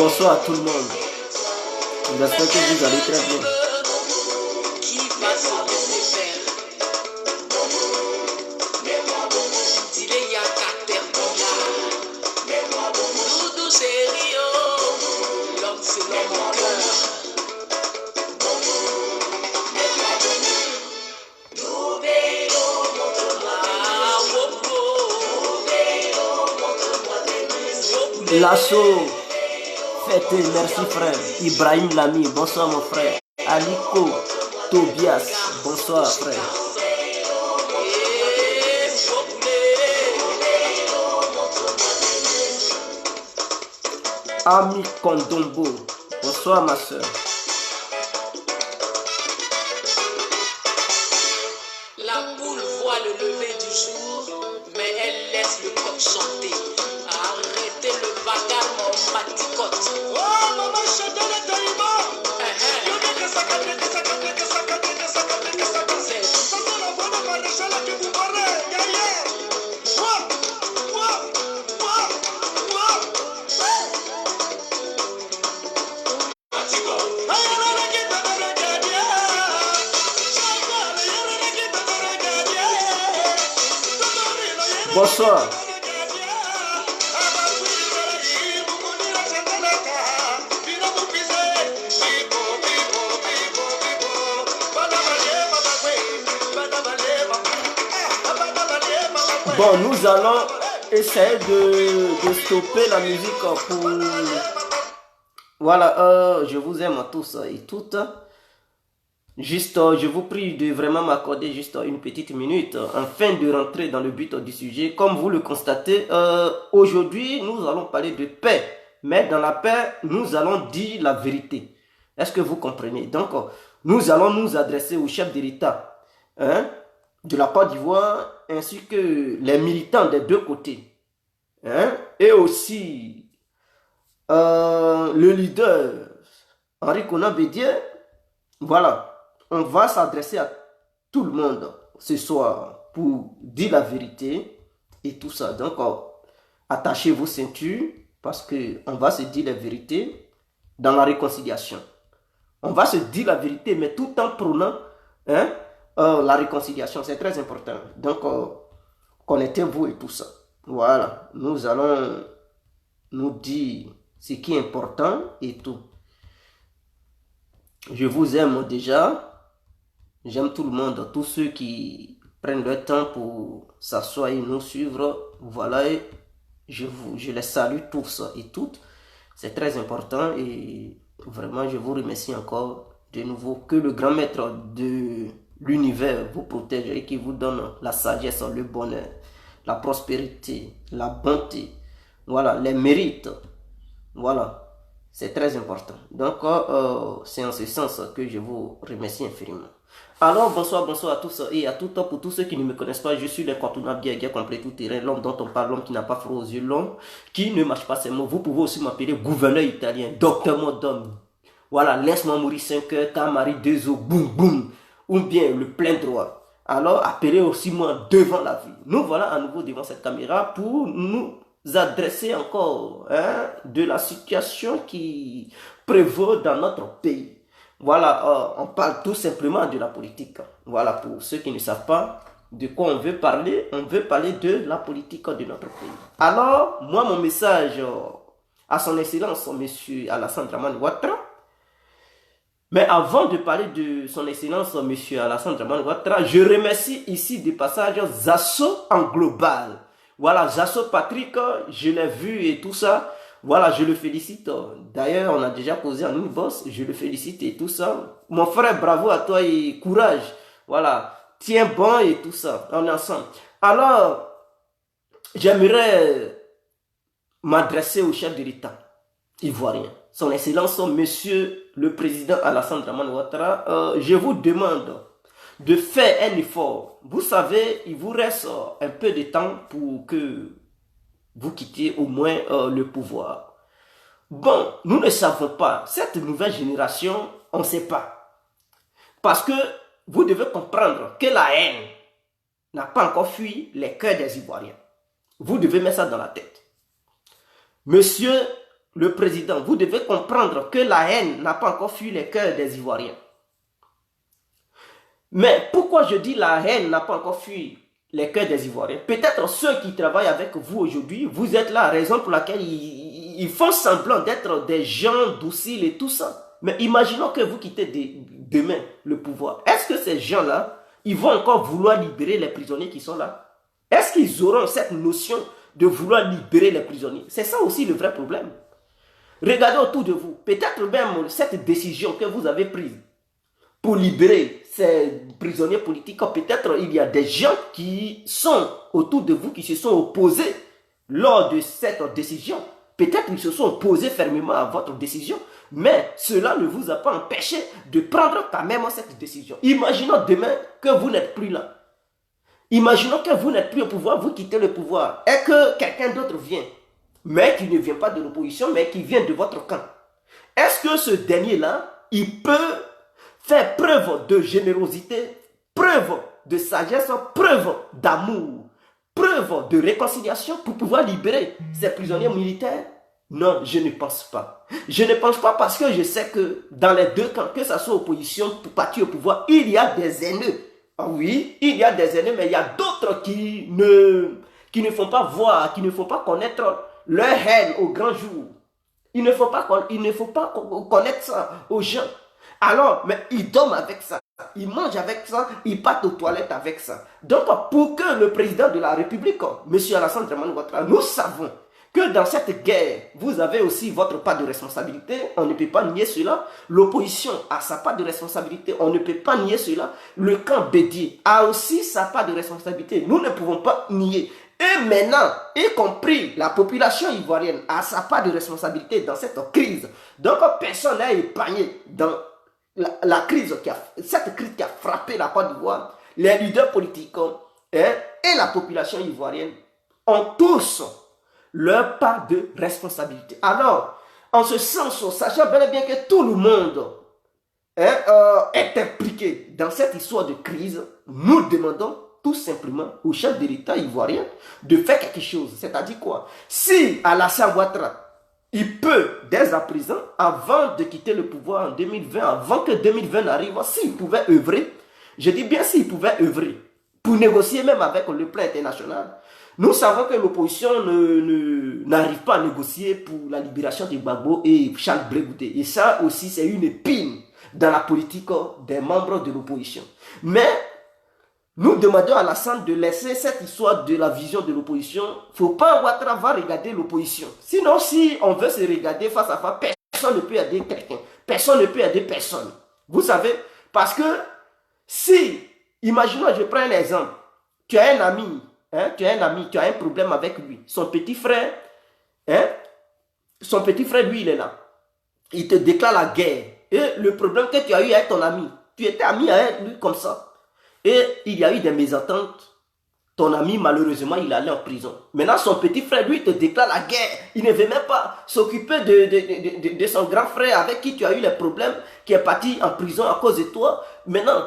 Bonsoir à tout le monde. J'espère que vous allez très bien. Lasso, fête, merci frère. Ibrahim Lamy, bonsoir mon frère. Aliko, Tobias, bonsoir frère. Ami Kondombo, bonsoir ma soeur. La poule voit le lever du jour, mais elle laisse le coq chanter. Arrêtez le bagarre, mon maticote. Oh, maman, je te le Bonsoir. Bon, nous allons essayer de stopper la musique pour... Voilà, je vous aime à tous et toutes. Juste, je vous prie de vraiment m'accorder juste une petite minute afin de rentrer dans le but du sujet. Comme vous le constatez, aujourd'hui, nous allons parler de paix. Mais dans la paix, nous allons dire la vérité. Est-ce que vous comprenez? Donc, nous allons nous adresser au chef de l'État de la Côte d'Ivoire ainsi que les militants des deux côtés. Et aussi le leader Henri Konan Bédié. Voilà. On va s'adresser à tout le monde ce soir pour dire la vérité et tout ça. Donc, attachez vos ceintures parce qu'on va se dire la vérité dans la réconciliation. On va se dire la vérité, mais tout en prônant la réconciliation. C'est très important. Donc, connectez-vous et tout ça. Voilà. Nous allons nous dire ce qui est important et tout. Je vous aime déjà. J'aime tout le monde, tous ceux qui prennent le temps pour s'asseoir et nous suivre. Voilà, et je les salue tous et toutes. C'est très important et vraiment je vous remercie encore de nouveau. Que le grand maître de l'univers vous protège et qui vous donne la sagesse, le bonheur, la prospérité, la bonté. Voilà, les mérites. Voilà, c'est très important. Donc, c'est en ce sens que je vous remercie infiniment. Alors, bonsoir à tous et à tout temps. Pour tous ceux qui ne me connaissent pas, je suis l'incontournable guerre complet tout terrain, l'homme dont on parle, l'homme qui n'a pas froid aux yeux, l'homme qui ne mâche pas ses mots. Vous pouvez aussi m'appeler gouverneur italien, docteur Modom. Voilà, laisse-moi mourir 5 heures, car Marie 2 eaux, boum boum, ou bien le plein droit. Alors, appelez aussi moi devant la vie. Nous voilà à nouveau devant cette caméra pour nous adresser encore de la situation qui prévaut dans notre pays. Voilà, on parle tout simplement de la politique. Voilà, pour ceux qui ne savent pas de quoi on veut parler de la politique de notre pays. Alors, moi, mon message à son excellence, monsieur Alassane Dramane Ouattara. Mais avant de parler de son excellence, monsieur Alassane Dramane Ouattara, je remercie ici de passage Zasso en global. Voilà, Zasso Patrick, je l'ai vu et tout ça. Voilà, je le félicite. D'ailleurs, on a déjà posé un inbox. Je le félicite et tout ça. Mon frère, bravo à toi et courage. Voilà, tiens bon et tout ça. On est ensemble. Alors, j'aimerais m'adresser au chef de l'État ivoirien. Son Excellence, monsieur le président Alassane Dramane Ouattara, je vous demande de faire un effort. Vous savez, il vous reste un peu de temps pour que vous quittez au moins le pouvoir. Bon, nous ne savons pas. Cette nouvelle génération, on ne sait pas. Parce que vous devez comprendre que la haine n'a pas encore fui les cœurs des Ivoiriens. Vous devez mettre ça dans la tête. Monsieur le président, vous devez comprendre que la haine n'a pas encore fui les cœurs des Ivoiriens. Mais pourquoi je dis la haine n'a pas encore fui les cœurs des Ivoiriens? Peut-être ceux qui travaillent avec vous aujourd'hui, vous êtes la raison pour laquelle ils font semblant d'être des gens dociles et tout ça. Mais imaginons que vous quittez demain le pouvoir. Est-ce que ces gens-là, ils vont encore vouloir libérer les prisonniers qui sont là? Est-ce qu'ils auront cette notion de vouloir libérer les prisonniers? C'est ça aussi le vrai problème. Regardez autour de vous. Peut-être même cette décision que vous avez prise pour libérer ces prisonniers politiques, peut-être il y a des gens qui sont autour de vous, qui se sont opposés lors de cette décision. Peut-être qu'ils se sont opposés fermement à votre décision, mais cela ne vous a pas empêché de prendre quand même cette décision. Imaginons demain que vous n'êtes plus là. Imaginons que vous n'êtes plus au pouvoir, vous quittez le pouvoir, et que quelqu'un d'autre vient, mais qui ne vient pas de l'opposition, mais qui vient de votre camp. Est-ce que ce dernier-là, il peut faire preuve de générosité, preuve de sagesse, preuve d'amour, preuve de réconciliation pour pouvoir libérer ces prisonniers militaires? Non, je ne pense pas. Je ne pense pas parce que je sais que dans les deux camps, que ce soit opposition ou parti au pouvoir, il y a des haineux. Ah oui, il y a des haineux, mais il y a d'autres qui ne font pas voir, qui ne font pas connaître leur haine au grand jour. Il ne faut pas connaître ça aux gens. Alors, mais ils dorment avec ça, ils mangent avec ça, ils partent aux toilettes avec ça. Donc, pour que le président de la République, M. Alassane Dramane Ouattara, nous savons que dans cette guerre, vous avez aussi votre part de responsabilité, on ne peut pas nier cela. L'opposition a sa part de responsabilité, on ne peut pas nier cela. Le camp Bédié a aussi sa part de responsabilité, nous ne pouvons pas nier. Et maintenant, y compris la population ivoirienne, a sa part de responsabilité dans cette crise. Donc, personne n'est épargné dans cette crise qui a frappé la Côte d'Ivoire. Les leaders politiques et la population ivoirienne ont tous leur part de responsabilité. Alors, en ce sens, sachant bel et bien que tout le monde est impliqué dans cette histoire de crise, nous demandons tout simplement au chef de l'État ivoirien de faire quelque chose. C'est-à-dire quoi? Si Alassane Ouattara, il peut, dès à présent, avant de quitter le pouvoir en 2020, avant que 2020 n'arrive, s'il pouvait œuvrer, je dis bien s'il pouvait œuvrer, pour négocier même avec le plan international. Nous savons que l'opposition n'arrive pas à négocier pour la libération de Gbagbo et Charles Blé Goudé. Et ça aussi, c'est une épine dans la politique des membres de l'opposition. Mais nous demandons à Alassane de laisser cette histoire de la vision de l'opposition. Il ne faut pas Ouattara va regarder l'opposition. Sinon, si on veut se regarder face à face, personne ne peut aider quelqu'un. Personne ne peut aider personne. Vous savez, parce que si, imaginons, je prends un exemple. Tu as un ami, tu as un problème avec lui. Son petit frère, lui, il est là. Il te déclare la guerre. Et le problème que tu as eu avec ton ami, tu étais ami avec lui comme ça. Et il y a eu des mésententes. Ton ami, malheureusement, il allait en prison. Maintenant, son petit frère, lui, te déclare la guerre. Il ne veut même pas s'occuper de son grand frère avec qui tu as eu les problèmes, qui est parti en prison à cause de toi. Maintenant,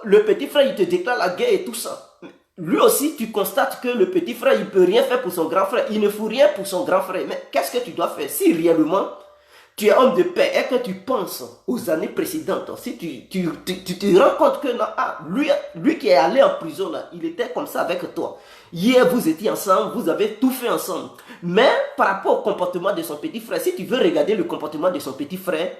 le petit frère, il te déclare la guerre et tout ça. Lui aussi, tu constates que le petit frère, il ne peut rien faire pour son grand frère. Il ne faut rien pour son grand frère. Mais qu'est-ce que tu dois faire? Si réellement tu es homme de paix et que tu penses aux années précédentes, si tu te rends compte que non, lui qui est allé en prison, là, il était comme ça avec toi. Hier, vous étiez ensemble, vous avez tout fait ensemble. Mais par rapport au comportement de son petit frère, si tu veux regarder le comportement de son petit frère,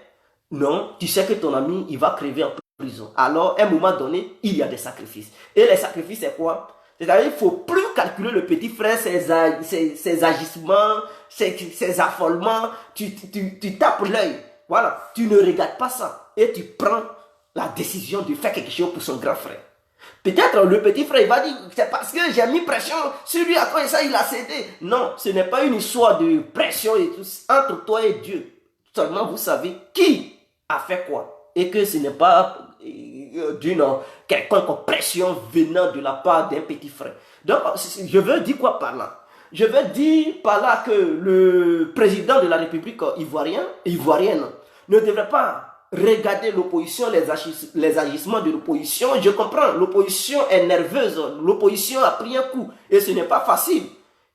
non, tu sais que ton ami, il va crever en prison. Alors, à un moment donné, il y a des sacrifices. Et les sacrifices, c'est quoi? C'est-à-dire qu'il ne faut plus calculer le petit frère, ses agissements, ses affolements. Tu tapes l'œil. Voilà. Tu ne regardes pas ça. Et tu prends la décision de faire quelque chose pour son grand frère. Peut-être le petit frère il va dire, c'est parce que j'ai mis pression sur lui, à cause de ça il a cédé. Non, ce n'est pas une histoire de pression et tout. Entre toi et Dieu, seulement vous savez qui a fait quoi. Et que ce n'est pas d'une quelconque pression venant de la part d'un petit frère. Donc, je veux dire quoi par là? Je veux dire par là que le président de la République ivoirienne ne devrait pas regarder l'opposition, les agissements de l'opposition. Je comprends, l'opposition est nerveuse, l'opposition a pris un coup et ce n'est pas facile.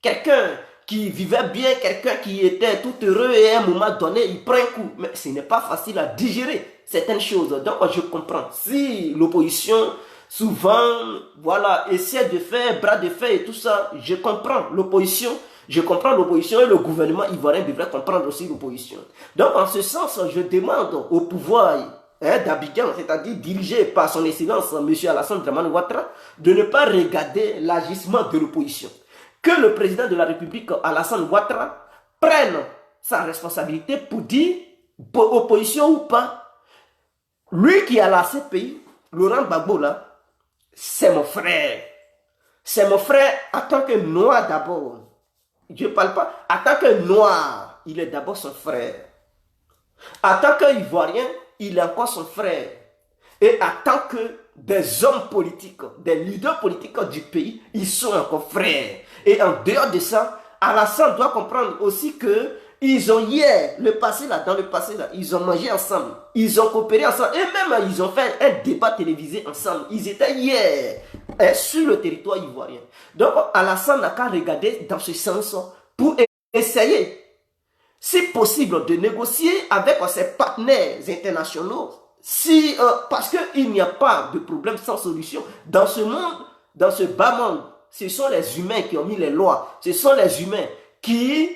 Quelqu'un qui vivait bien, quelqu'un qui était tout heureux et à un moment donné, il prend un coup. Mais ce n'est pas facile à digérer certaines choses. Donc, je comprends. Si l'opposition, souvent, voilà, essaie de faire bras de fer et tout ça, je comprends l'opposition. Je comprends l'opposition et le gouvernement ivoirien devrait comprendre aussi l'opposition. Donc, en ce sens, je demande au pouvoir d'Abidjan, c'est-à-dire dirigé par son excellence M. Alassane Dramane Ouattara, de ne pas regarder l'agissement de l'opposition. Que le président de la République, Alassane Ouattara, prenne sa responsabilité pour dire, opposition ou pas, lui qui a la CPI, Laurent Gbagbo là, c'est mon frère. C'est mon frère en tant que noir d'abord. Je ne parle pas, en tant que noir, il est d'abord son frère. En tant qu'Ivoirien, il est encore son frère. Et en tant que des hommes politiques, des leaders politiques du pays, ils sont encore frères. Et en dehors de ça, Alassane doit comprendre aussi que ils ont hier, dans le passé là, ils ont mangé ensemble, ils ont coopéré ensemble, et même ils ont fait un débat télévisé ensemble. Ils étaient hier sur le territoire ivoirien. Donc Alassane n'a qu'à regarder dans ce sens pour essayer, si possible, de négocier avec ses partenaires internationaux. Parce qu'il n'y a pas de problème sans solution. Dans ce monde, dans ce bas monde, ce sont les humains qui ont mis les lois. Ce sont les humains qui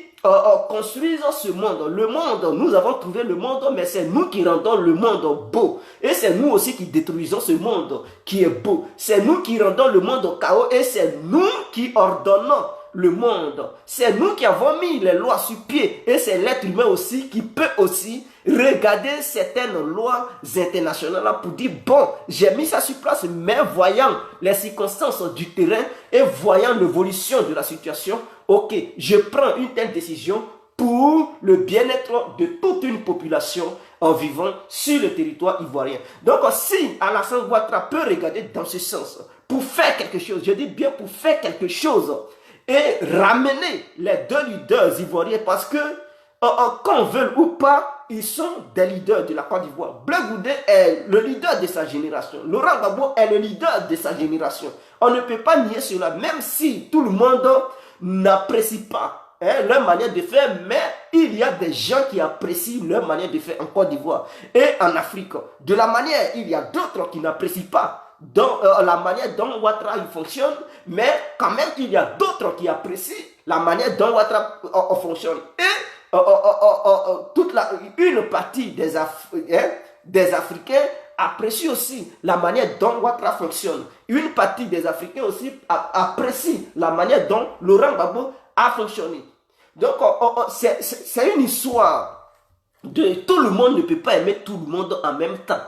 construisent ce monde. Le monde, nous avons trouvé le monde, mais c'est nous qui rendons le monde beau. Et c'est nous aussi qui détruisons ce monde qui est beau. C'est nous qui rendons le monde chaos et c'est nous qui ordonnons le monde. C'est nous qui avons mis les lois sur pied et c'est l'être humain aussi qui peut aussi regarder certaines lois internationales pour dire bon, j'ai mis ça sur place, mais voyant les circonstances du terrain et voyant l'évolution de la situation, ok, je prends une telle décision pour le bien-être de toute une population en vivant sur le territoire ivoirien. Donc si Alassane Ouattara peut regarder dans ce sens pour faire quelque chose, je dis bien pour faire quelque chose, et ramener les deux leaders ivoiriens parce que, qu'on veuille ou pas, ils sont des leaders de la Côte d'Ivoire. Blé Goudé est le leader de sa génération. Laurent Gbagbo est le leader de sa génération. On ne peut pas nier cela, même si tout le monde n'apprécie pas leur manière de faire, mais il y a des gens qui apprécient leur manière de faire en Côte d'Ivoire et en Afrique. De la manière, il y a d'autres qui n'apprécient pas la manière dont Ouattara fonctionne, mais quand même il y a d'autres qui apprécient la manière dont Ouattara fonctionne. Et une partie des Africains apprécient aussi la manière dont Ouattara fonctionne. Une partie des Africains aussi apprécient la manière dont Laurent Gbagbo a fonctionné. Donc c'est une histoire de tout le monde ne peut pas aimer tout le monde en même temps.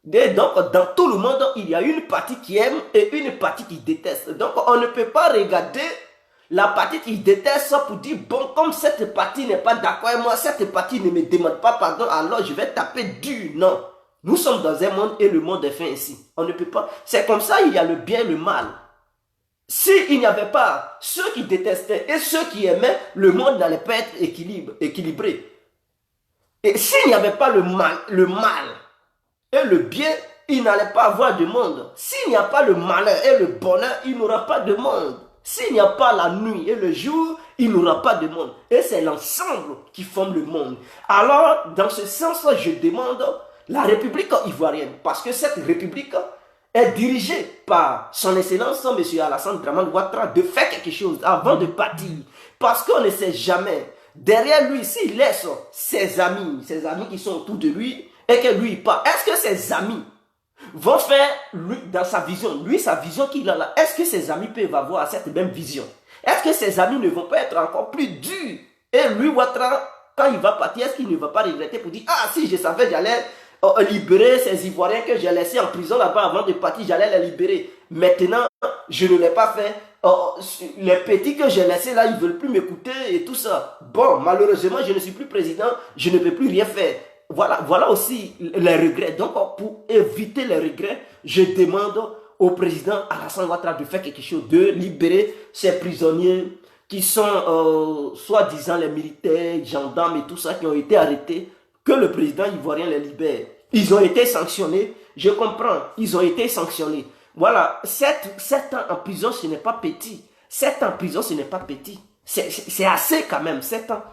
Donc, dans tout le monde, il y a une partie qui aime et une partie qui déteste. Donc, on ne peut pas regarder la partie qui déteste pour dire, bon, comme cette partie n'est pas d'accord avec moi, cette partie ne me demande pas pardon, alors je vais taper dur. Non. Nous sommes dans un monde et le monde est fait ainsi. On ne peut pas. C'est comme ça, il y a le bien et le mal. S'il n'y avait pas ceux qui détestaient et ceux qui aimaient, le monde n'allait pas être équilibré. Et s'il n'y avait pas le mal et le bien, il n'allait pas avoir de monde. S'il n'y a pas le malheur et le bonheur, il n'aura pas de monde. S'il n'y a pas la nuit et le jour, il n'aura pas de monde. Et c'est l'ensemble qui forme le monde. Alors, dans ce sens, je demande la République ivoirienne, parce que cette République est dirigée par son excellence, M. Alassane Dramane Ouattara, de faire quelque chose avant de partir. Parce qu'on ne sait jamais. Derrière lui, s'il laisse ses amis qui sont autour de lui, et que lui part, est-ce que ses amis vont faire, lui, dans sa vision, sa vision qu'il a là, est-ce que ses amis peuvent avoir cette même vision? Est-ce que ses amis ne vont pas être encore plus durs? Et lui, Ouattara, quand il va partir, est-ce qu'il ne va pas regretter pour dire, ah, si je savais, j'allais libérer ces Ivoiriens que j'ai laissés en prison là-bas avant de partir, j'allais les libérer. Maintenant, je ne l'ai pas fait. Les petits que j'ai laissés là, ils ne veulent plus m'écouter et tout ça. Bon, malheureusement, je ne suis plus président, je ne peux plus rien faire. Voilà aussi les regrets. Donc, pour éviter les regrets, je demande au président Alassane Ouattara de faire quelque chose, de libérer ces prisonniers qui sont soi-disant les militaires, gendarmes et tout ça qui ont été arrêtés, que le président ivoirien les libère. Ils ont été sanctionnés, je comprends, ils ont été sanctionnés. Voilà, 7 ans en prison, ce n'est pas petit. 7 ans en prison, ce n'est pas petit. C'est assez quand même, 7 ans.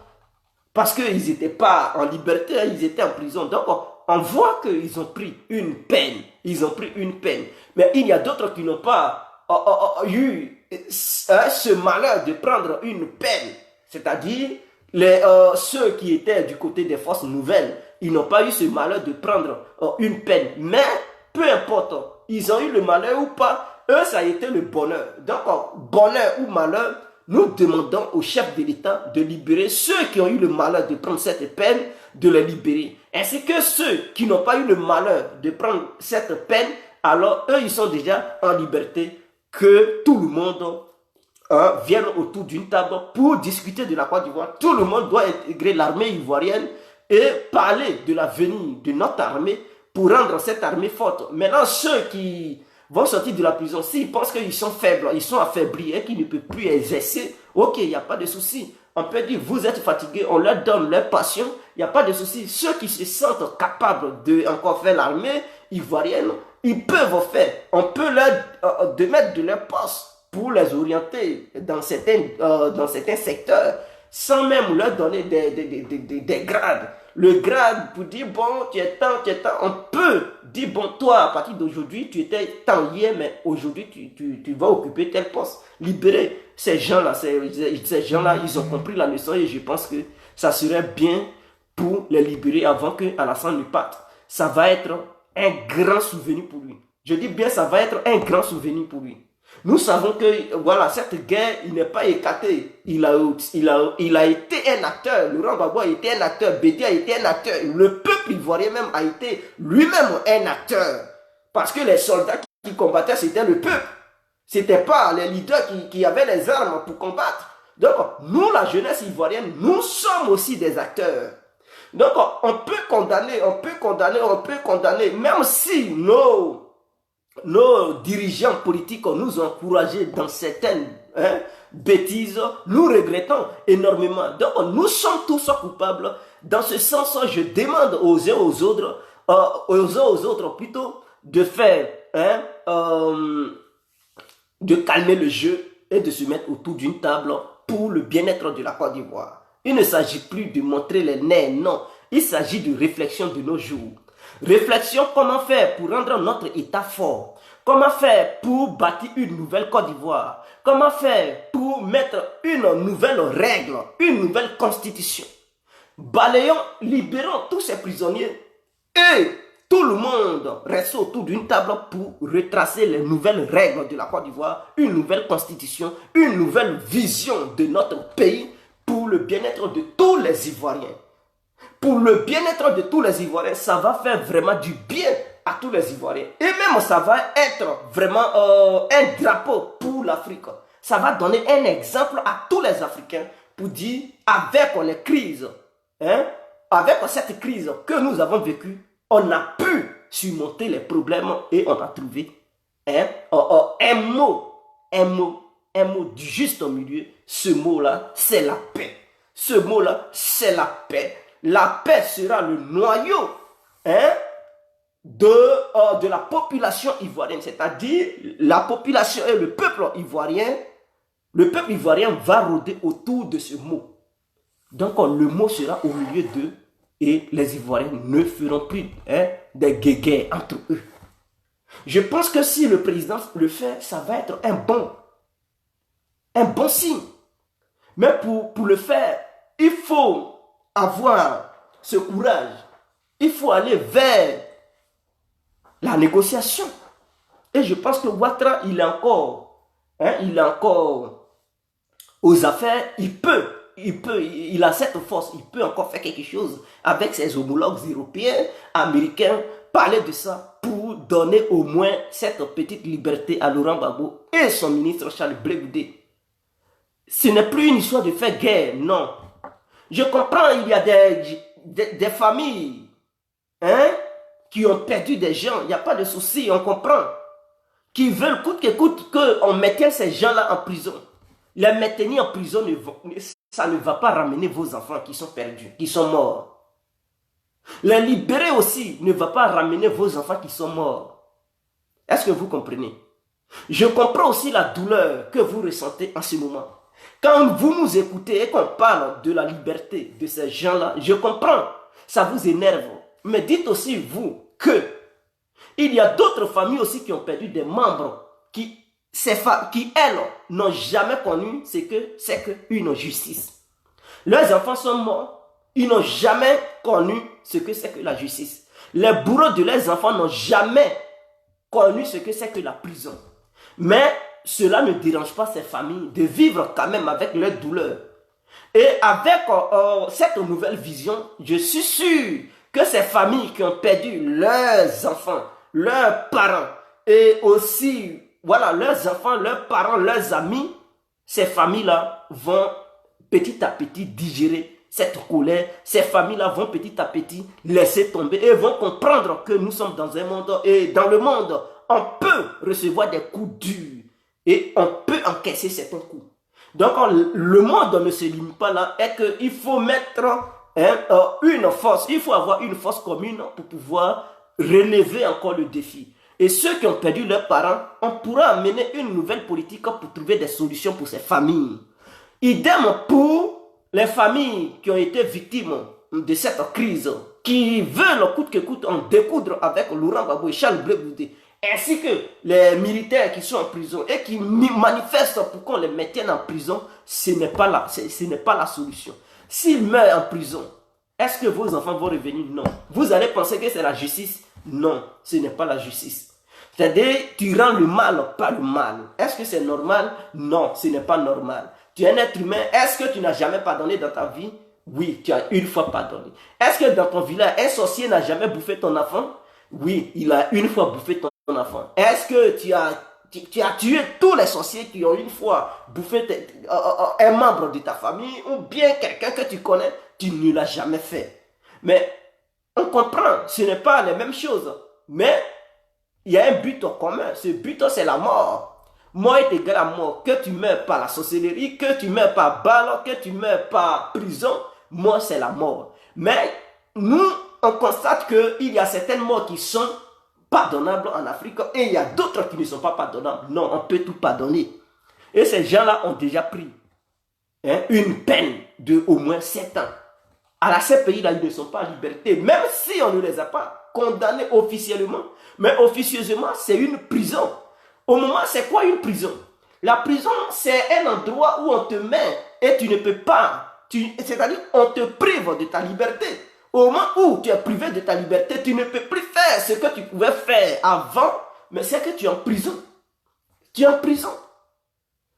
Parce qu'ils n'étaient pas en liberté, ils étaient en prison. Donc, on voit qu'ils ont pris une peine. Ils ont pris une peine. Mais il y a d'autres qui n'ont pas eu ce malheur de prendre une peine. C'est-à-dire, ceux qui étaient du côté des forces nouvelles, ils n'ont pas eu ce malheur de prendre une peine. Mais, peu importe, ils ont eu le malheur ou pas, eux, ça a été le bonheur. Donc, bonheur ou malheur, nous demandons au chef de l'État de libérer ceux qui ont eu le malheur de prendre cette peine, de les libérer. Ainsi que ceux qui n'ont pas eu le malheur de prendre cette peine, alors eux, ils sont déjà en liberté. Que tout le monde vienne autour d'une table pour discuter de la Côte d'Ivoire. Tout le monde doit intégrer l'armée ivoirienne et parler de l'avenir de notre armée pour rendre cette armée forte. Maintenant, ceux qui vont sortir de la prison, s'ils pensent qu'ils sont faibles, ils sont affaiblis et qu'ils ne peuvent plus exercer, ok, il n'y a pas de souci. On peut dire, vous êtes fatigués, on leur donne leur passion, il n'y a pas de souci. Ceux qui se sentent capables de encore faire l'armée ivoirienne, ils peuvent faire. On peut leur mettre de leur poste pour les orienter dans certains secteurs, sans même leur donner des grades. Le grade pour dire, bon, tu es temps, on peut dire, bon, toi, à partir d'aujourd'hui, tu étais temps hier, mais aujourd'hui, tu vas occuper tel poste. Libérer ces gens-là, ils ont compris la leçon et je pense que ça serait bien pour les libérer avant que Alassane ne parte. Ça va être un grand souvenir pour lui. Je dis bien, ça va être un grand souvenir pour lui. Nous savons que voilà, cette guerre, il n'est pas écarté. Il a été un acteur. Laurent Gbagbo a été un acteur. Bédi a été un acteur. Le peuple ivoirien même a été lui-même un acteur. Parce que les soldats qui combattaient, c'était le peuple. C'était pas les leaders qui avaient les armes pour combattre. Donc, nous, la jeunesse ivoirienne, nous sommes aussi des acteurs. Donc, on peut condamner, même si nos dirigeants politiques nous ont encouragés dans certaines bêtises, nous regrettons énormément. Donc, nous sommes tous coupables. Dans ce sens, je demande aux uns aux autres plutôt, de faire, de calmer le jeu et de se mettre autour d'une table pour le bien-être de la Côte d'Ivoire. Il ne s'agit plus de montrer les nerfs, non. Il s'agit de réflexion de nos jours. Réflexion, comment faire pour rendre notre État fort? Comment faire pour bâtir une nouvelle Côte d'Ivoire? Comment faire pour mettre une nouvelle règle, une nouvelle constitution? Balayons, libérons tous ces prisonniers et tout le monde reste autour d'une table pour retracer les nouvelles règles de la Côte d'Ivoire, une nouvelle constitution, une nouvelle vision de notre pays pour le bien-être de tous les Ivoiriens. Pour le bien-être de tous les Ivoiriens, ça va faire vraiment du bien à tous les Ivoiriens. Et même ça va être vraiment un drapeau pour l'Afrique. Ça va donner un exemple à tous les Africains pour dire, avec les crises, avec cette crise que nous avons vécue, on a pu surmonter les problèmes et on a trouvé un mot du juste milieu. Ce mot-là, c'est la paix. Ce mot-là, c'est la paix. La paix sera le noyau de la population ivoirienne, c'est-à-dire la population et le peuple ivoirien va rôder autour de ce mot. Donc le mot sera au milieu d'eux et les Ivoiriens ne feront plus des guéguerres entre eux. Je pense que si le président le fait, ça va être un bon signe. Mais pour le faire, il faut avoir ce courage. Il faut aller vers la négociation. Et je pense que Ouattara, il est encore aux affaires. Il a cette force. Il peut encore faire quelque chose avec ses homologues européens, américains, parler de ça pour donner au moins cette petite liberté à Laurent Gbagbo et son ministre Charles Blé Goudé. Ce n'est plus une histoire de faire guerre, non. Je comprends, il y a des familles qui ont perdu des gens, il n'y a pas de souci, on comprend. Qui veulent coûte que coûte qu'on maintienne ces gens-là en prison. Les maintenir en prison, ça ne va pas ramener vos enfants qui sont perdus, qui sont morts. Les libérer aussi ne va pas ramener vos enfants qui sont morts. Est-ce que vous comprenez? Je comprends aussi la douleur que vous ressentez en ce moment. Quand vous nous écoutez et qu'on parle de la liberté de ces gens-là, je comprends, ça vous énerve. Mais dites aussi, vous, que il y a d'autres familles aussi qui ont perdu des membres qui elles, n'ont jamais connu ce que c'est qu'une justice. Leurs enfants sont morts, ils n'ont jamais connu ce que c'est que la justice. Les bourreaux de leurs enfants n'ont jamais connu ce que c'est que la prison. Mais cela ne dérange pas ces familles de vivre quand même avec leur douleur. Et avec cette nouvelle vision, je suis sûr que ces familles qui ont perdu leurs enfants, leurs parents, et aussi, voilà, leurs enfants, leurs parents, leurs amis, ces familles-là vont petit à petit digérer cette colère. Ces familles-là vont petit à petit laisser tomber et vont comprendre que nous sommes dans un monde, et dans le monde, on peut recevoir des coups durs et on peut encaisser certains coups. Donc, le monde ne se limite pas là, et qu'il faut mettre une force, il faut avoir une force commune pour pouvoir relever encore le défi. Et ceux qui ont perdu leurs parents, on pourra amener une nouvelle politique pour trouver des solutions pour ces familles. Idem pour les familles qui ont été victimes de cette crise, qui veulent coûte que coûte en découdre avec Laurent Gbagbo et Charles Blé Goudé, ainsi que les militaires qui sont en prison et qui manifestent pour qu'on les maintienne en prison, ce n'est pas la solution. S'ils meurent en prison, est-ce que vos enfants vont revenir? Non. Vous allez penser que c'est la justice? Non, ce n'est pas la justice. C'est-à-dire, tu rends le mal par le mal. Est-ce que c'est normal? Non, ce n'est pas normal. Tu es un être humain. Est-ce que tu n'as jamais pardonné dans ta vie? Oui, tu as une fois pardonné. Est-ce que dans ton village, un sorcier n'a jamais bouffé ton enfant? Oui, il a une fois bouffé ton enfant. Est-ce que tu as tué tous les sorciers qui ont une fois bouffé un membre de ta famille ou bien quelqu'un que tu connais? Tu ne l'as jamais fait. Mais on comprend, ce n'est pas les mêmes choses. Mais il y a un but commun. Ce but, c'est la mort. Mort est égal à mort. Que tu meurs par la sorcellerie, que tu meurs par balle, que tu meurs par prison, mort, c'est la mort. Mais nous, on constate qu'il y a certaines morts qui sont pardonnables en Afrique et il y a d'autres qui ne sont pas pardonnables. Non, on peut tout pardonner. Et ces gens-là ont déjà pris une peine de au moins 7 ans. Alors ces pays-là, ils ne sont pas en liberté, même si on ne les a pas condamnés officiellement. Mais officieusement, c'est une prison. Au moment, c'est quoi une prison? La prison, c'est un endroit où on te met et tu ne peux pas. C'est-à-dire, on te prive de ta liberté. Au moment où tu es privé de ta liberté, tu ne peux plus faire ce que tu pouvais faire avant, mais c'est que tu es en prison. Tu es en prison.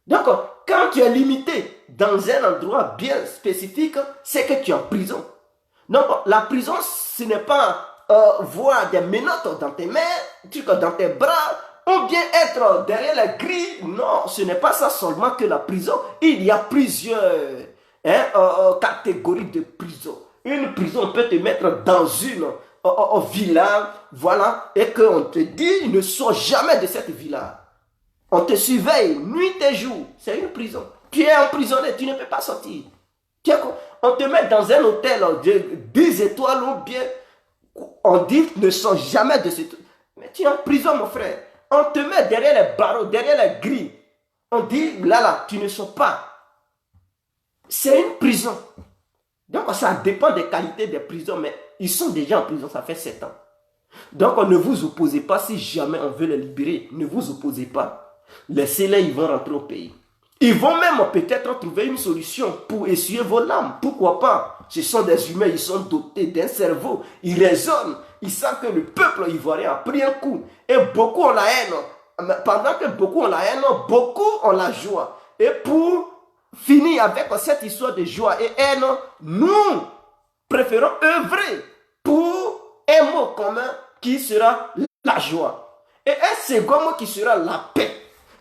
Donc, quand tu es limité dans un endroit bien spécifique, c'est que tu es en prison. Donc, la prison, ce n'est pas voir des menottes dans tes mains, dans tes bras, ou bien être derrière la grille. Non, ce n'est pas ça seulement que la prison. Il y a plusieurs catégories de prison. Une prison peut te mettre dans une villa, voilà, et qu'on te dit, ne sors jamais de cette villa. On te surveille nuit et jour. C'est une prison. Tu es emprisonné, tu ne peux pas sortir. On te met dans un hôtel de 10 étoiles ou bien on dit ne sors jamais de cette... Mais tu es en prison, mon frère. On te met derrière les barreaux, derrière les grilles. On dit, là, tu ne sors pas. C'est une prison. Donc, ça dépend des qualités des prisons, mais ils sont déjà en prison, ça fait 7 ans. Donc, ne vous opposez pas si jamais on veut les libérer. Ne vous opposez pas. Laissez-les, ils vont rentrer au pays. Ils vont même peut-être trouver une solution pour essuyer vos larmes. Pourquoi pas? Ce sont des humains, ils sont dotés d'un cerveau. Ils raisonnent. Ils savent que le peuple ivoirien a pris un coup. Et beaucoup ont la haine. Pendant que beaucoup ont la haine, beaucoup ont la joie. Et pour finir avec cette histoire de joie et haine, nous préférons œuvrer pour un mot commun qui sera la joie. Et un second mot qui sera la paix.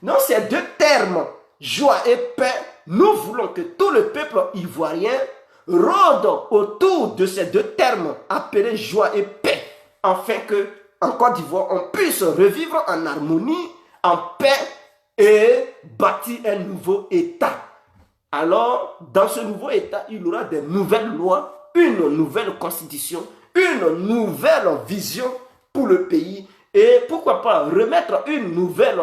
Dans ces deux termes, joie et paix, nous voulons que tout le peuple ivoirien rôde autour de ces deux termes appelés joie et paix, afin que en Côte d'Ivoire, on puisse revivre en harmonie, en paix et bâtir un nouveau État. Alors, dans ce nouveau État, il y aura des nouvelles lois, une nouvelle constitution, une nouvelle vision pour le pays et pourquoi pas remettre une nouvelle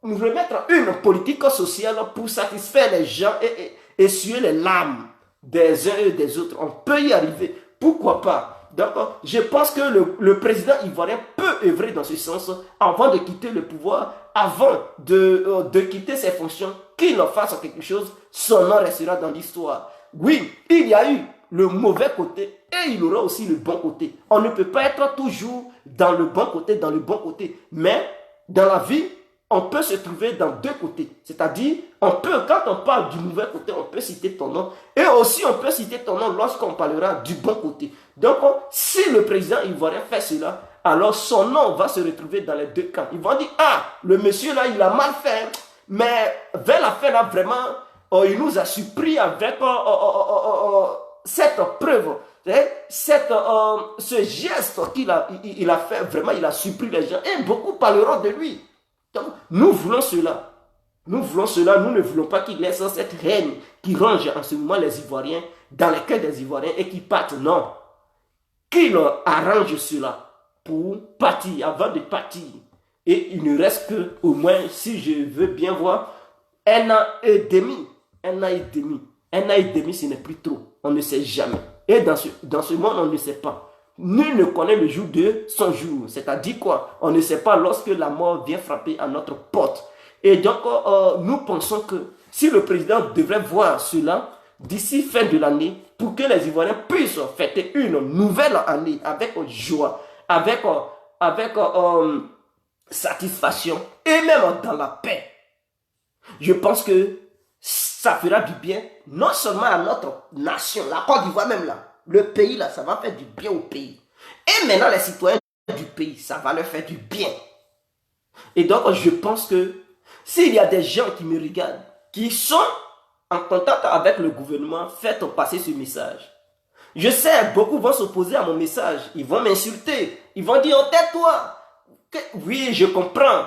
remettre une politique sociale pour satisfaire les gens et essuyer les larmes des uns et des autres. On peut y arriver. Pourquoi pas? Donc, je pense que le président ivoirien peut œuvrer dans ce sens avant de quitter le pouvoir, avant de quitter ses fonctions, qu'il en fasse quelque chose, son nom restera dans l'histoire. Oui, il y a eu le mauvais côté et il aura aussi le bon côté. On ne peut pas être toujours dans le bon côté, mais dans la vie, on peut se trouver dans deux côtés. C'est-à-dire, quand on parle du mauvais côté, on peut citer ton nom. Et aussi, on peut citer ton nom lorsqu'on parlera du bon côté. Donc, si le président ivoirien fait cela, alors son nom va se retrouver dans les deux camps. Ils vont dire, ah, le monsieur là, il a mal fait. Mais vers la fin là, vraiment, il nous a surpris avec cette preuve. Ce geste qu'il a fait, vraiment, il a surpris les gens. Et beaucoup parleront de lui. Donc, nous voulons cela. Nous ne voulons pas qu'il laisse cette haine qui ronge en ce moment les Ivoiriens, dans les cœurs des Ivoiriens et qui partent. Non. Qu'il arrange cela pour partir, avant de partir. Et il ne reste que, au moins, si je veux bien voir, 1 an et demi. 1 an et demi. 1 an et demi, ce n'est plus trop. On ne sait jamais. Et dans ce monde, on ne sait pas. Nul ne connaît le jour de son jour. C'est-à-dire quoi? On ne sait pas lorsque la mort vient frapper à notre porte. Et donc, nous pensons que si le président devrait voir cela d'ici fin de l'année, pour que les Ivoiriens puissent fêter une nouvelle année avec joie, avec satisfaction et même dans la paix, je pense que ça fera du bien, non seulement à notre nation, la Côte d'Ivoire même là, le pays là, ça va faire du bien au pays. Et maintenant, les citoyens du pays, ça va leur faire du bien. Et donc, je pense que s'il y a des gens qui me regardent, qui sont en contact avec le gouvernement, faites passer ce message. Je sais, beaucoup vont s'opposer à mon message. Ils vont m'insulter. Ils vont dire, oh, tais-toi. Oui, je comprends.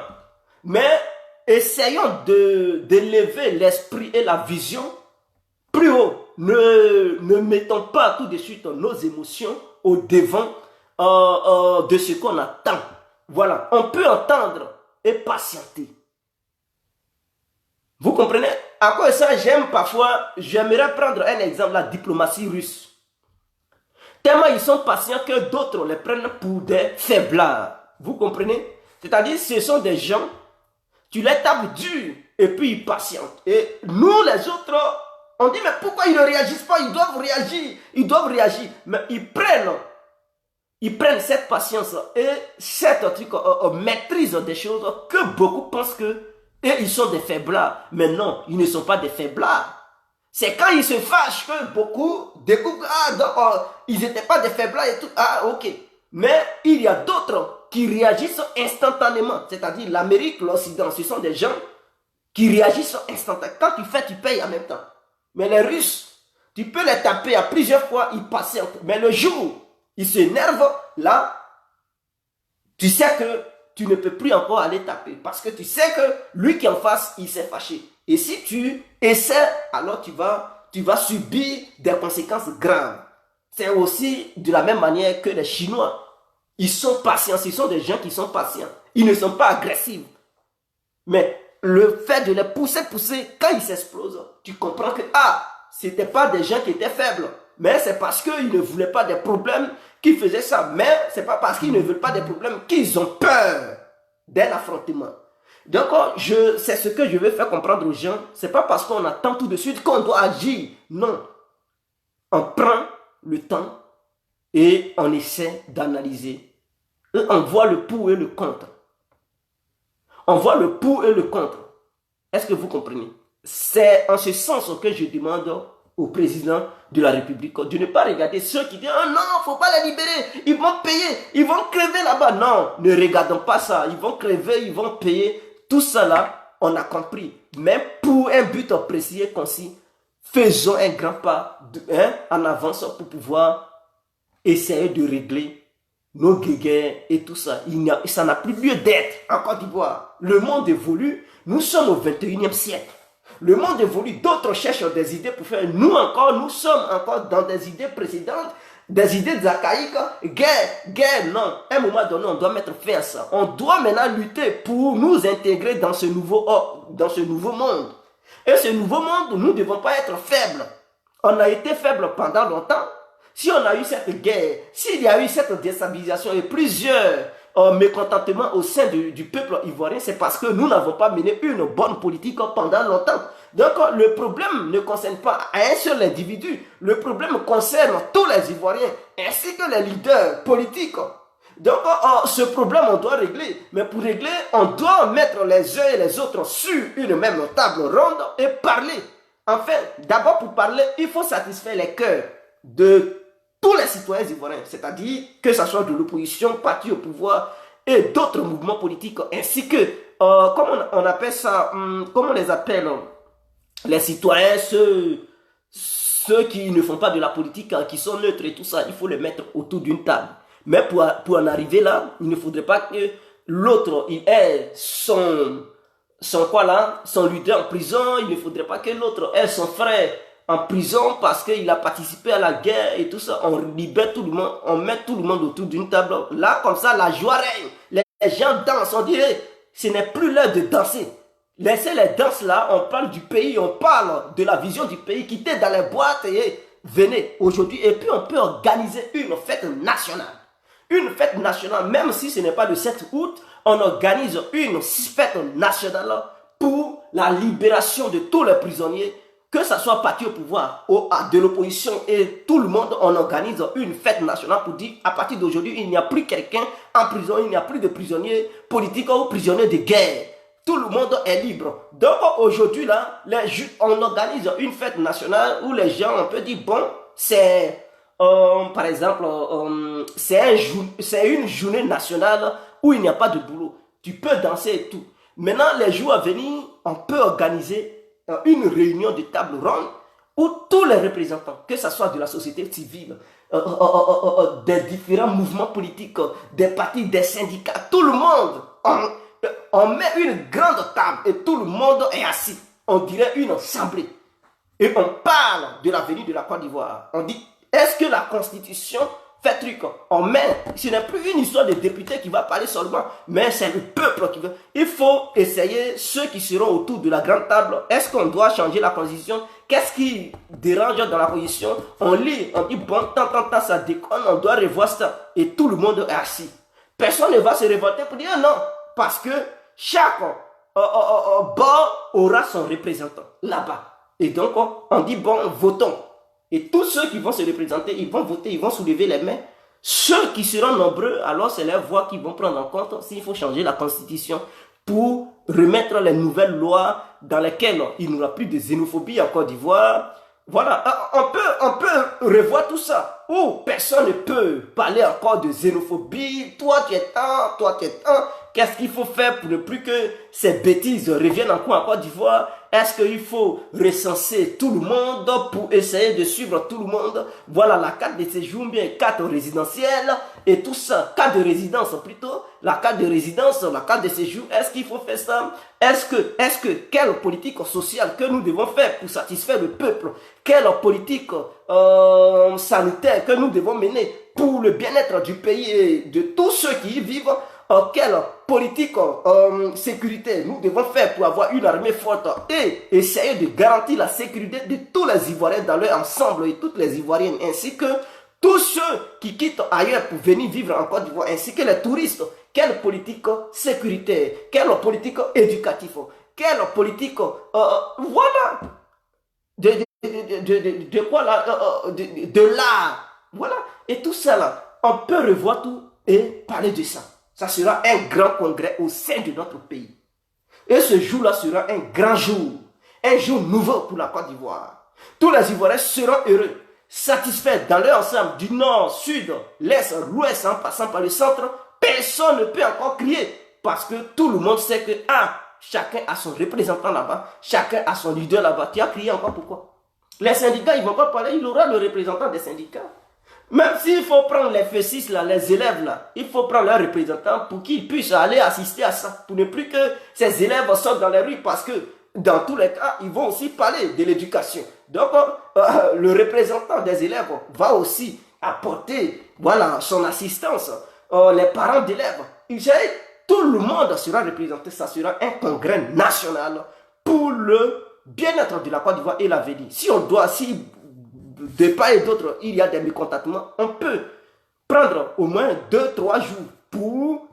Mais essayons d'élever l'esprit et la vision plus haut. Ne mettons pas tout de suite nos émotions au devant de ce qu'on attend. Voilà, on peut entendre et patienter. Vous comprenez? À cause de ça, j'aimerais prendre un exemple, la diplomatie russe. Tellement ils sont patients que d'autres les prennent pour des faiblards. Vous comprenez? C'est-à-dire, ce sont des gens, tu les tapes dur et puis ils patientent. Et nous, les autres, on dit, mais pourquoi ils ne réagissent pas? Ils doivent réagir. Mais ils prennent cette patience et cette maîtrise des choses que beaucoup pensent que et ils sont des faiblards. Mais non, ils ne sont pas des faiblards. C'est quand ils se fâchent que beaucoup découvrent, ils n'étaient pas des faiblards et tout. Ah, ok. Mais il y a d'autres qui réagissent instantanément. C'est-à-dire l'Amérique, l'Occident, ce sont des gens qui réagissent instantanément. Quand tu fais, tu payes en même temps. Mais les Russes, tu peux les taper à plusieurs fois, ils patientent. Mais le jour où ils s'énervent, là, tu sais que tu ne peux plus encore aller taper. Parce que tu sais que lui qui est en face, il s'est fâché. Et si tu essaies, alors tu vas subir des conséquences graves. C'est aussi de la même manière que les Chinois. Ils sont patients. Ce sont des gens qui sont patients. Ils ne sont pas agressifs. Mais le fait de les pousser, quand ils s'explosent, tu comprends que, ce n'étaient pas des gens qui étaient faibles. Mais c'est parce qu'ils ne voulaient pas des problèmes qu'ils faisaient ça. Mais ce n'est pas parce qu'ils ne veulent pas des problèmes qu'ils ont peur d'un affrontement. Donc, c'est ce que je veux faire comprendre aux gens. Ce n'est pas parce qu'on attend tout de suite qu'on doit agir. Non. On prend le temps et on essaie d'analyser. Et on voit le pour et le contre. On voit le pour et le contre. Est-ce que vous comprenez? C'est en ce sens que je demande au président de la République de ne pas regarder ceux qui disent « Oh non, il ne faut pas les libérer, ils vont payer, ils vont crever là-bas. » Non, ne regardons pas ça. Ils vont crever, ils vont payer. Tout ça là, on a compris. Mais pour un but précis et concis, faisons un grand pas en avance pour pouvoir essayer de régler nos guéguerres et tout ça. Ça n'a plus lieu d'être en Côte d'Ivoire. Le monde évolue. Nous sommes au 21e siècle. Le monde évolue. D'autres cherchent des idées pour faire. Nous sommes encore dans des idées précédentes. des idées archaïques, guerre, non. À un moment donné, on doit mettre fin à ça. On doit maintenant lutter pour nous intégrer dans ce nouveau monde. Et ce nouveau monde, nous ne devons pas être faibles. On a été faibles pendant longtemps. Si on a eu cette guerre, s'il y a eu cette déstabilisation et plusieurs mécontentements au sein du peuple ivoirien, c'est parce que nous n'avons pas mené une bonne politique pendant longtemps. Donc le problème ne concerne pas un seul individu, le problème concerne tous les Ivoiriens ainsi que les leaders politiques. Donc ce problème on doit régler, mais pour régler on doit mettre les uns et les autres sur une même table ronde et parler. Enfin, d'abord pour parler, il faut satisfaire les cœurs de tous les citoyens ivoiriens, c'est-à-dire que ce soit de l'opposition, parti au pouvoir et d'autres mouvements politiques, ainsi que, comment on appelle ça, comment on les appelle, les citoyens, ceux qui ne font pas de la politique, qui sont neutres et tout ça, il faut les mettre autour d'une table. Mais pour en arriver là, il ne faudrait pas que l'autre, il ait son leader en prison, il ne faudrait pas que l'autre ait son frère en prison parce qu'il a participé à la guerre et tout ça. On libère tout le monde, on met tout le monde autour d'une table. Là, comme ça, la joie règne. Les gens dansent, on dirait, ce n'est plus l'heure de danser. Laissez les danses là, on parle du pays, on parle de la vision du pays, quittez dans les boîtes et venez aujourd'hui. Et puis on peut organiser une fête nationale. Une fête nationale, même si ce n'est pas le 7 août, on organise une fête nationale pour la libération de tous les prisonniers, que ce soit parti au pouvoir, de l'opposition et tout le monde, on organise une fête nationale pour dire à partir d'aujourd'hui, il n'y a plus quelqu'un en prison, il n'y a plus de prisonniers politiques ou prisonniers de guerre. Tout le monde est libre. Donc aujourd'hui, là, on organise une fête nationale où les gens, on peut dire, bon, c'est, par exemple, c'est une journée nationale où il n'y a pas de boulot. Tu peux danser et tout. Maintenant, les jours à venir, on peut organiser une réunion de table ronde où tous les représentants, que ce soit de la société civile, des différents mouvements politiques, des partis, des syndicats, tout le monde, on met une grande table et tout le monde est assis. On dirait une assemblée. Et on parle de l'avenir de la Côte d'Ivoire. On dit, est-ce que la Constitution fait truc? On met, ce n'est plus une histoire de député qui va parler seulement, mais c'est le peuple qui veut. Il faut essayer, ceux qui seront autour de la grande table, est-ce qu'on doit changer la Constitution? Qu'est-ce qui dérange dans la Constitution? On lit, on dit, bon, tant, ça déconne, on doit revoir ça. Et tout le monde est assis. Personne ne va se révolter pour dire non. Parce que chaque bord aura son représentant là-bas. Et donc, on dit, bon, votons. Et tous ceux qui vont se représenter, ils vont voter, ils vont soulever les mains. Ceux qui seront nombreux, alors c'est leurs voix qui vont prendre en compte s'il faut changer la Constitution pour remettre les nouvelles lois dans lesquelles il n'y aura plus de xénophobie en Côte d'Ivoire. Voilà, on peut revoir tout ça. Où personne ne peut parler encore de xénophobie. Toi tu es un. Qu'est-ce qu'il faut faire pour ne plus que ces bêtises reviennent encore en Côte d'Ivoire? Est-ce qu'il faut recenser tout le monde pour essayer de suivre tout le monde? Voilà la carte de séjour, bien carte résidentielle et tout ça. Carte de résidence plutôt. La carte de résidence, la carte de séjour. Est-ce qu'il faut faire ça? Est-ce que quelle politique sociale que nous devons faire pour satisfaire le peuple? Quelle politique sanitaire que nous devons mener pour le bien-être du pays et de tous ceux qui y vivent? Quelle politique sécurité nous devons faire pour avoir une armée forte et essayer de garantir la sécurité de tous les Ivoiriens dans leur ensemble et toutes les Ivoiriennes, ainsi que tous ceux qui quittent ailleurs pour venir vivre en Côte d'Ivoire, ainsi que les touristes. Quelle politique sécurité, quelle politique éducative, quelle politique, voilà, de quoi là, de l'art, voilà, et tout ça là, on peut revoir tout et parler de ça. Ça sera un grand congrès au sein de notre pays. Et ce jour-là sera un grand jour. Un jour nouveau pour la Côte d'Ivoire. Tous les Ivoiriens seront heureux, satisfaits dans leur ensemble, du nord, sud, l'est, l'ouest, en passant par le centre. Personne ne peut encore crier. Parce que tout le monde sait que, chacun a son représentant là-bas. Chacun a son leader là-bas. Tu as crié encore pourquoi? Les syndicats, ils ne vont pas parler. Il aura le représentant des syndicats. Même s'il faut prendre les F6 là, les élèves là, il faut prendre leurs représentants pour qu'ils puissent aller assister à ça. Pour ne plus que ces élèves sortent dans les rues parce que dans tous les cas, ils vont aussi parler de l'éducation. Donc, le représentant des élèves va aussi apporter voilà, son assistance, les parents d'élèves. Tout le monde sera représenté, ça sera un congrès national pour le bien-être de la Côte d'Ivoire et l'avenir. Si on doit, si de part et d'autre, il y a des mécontentements, on peut prendre au moins 2-3 jours pour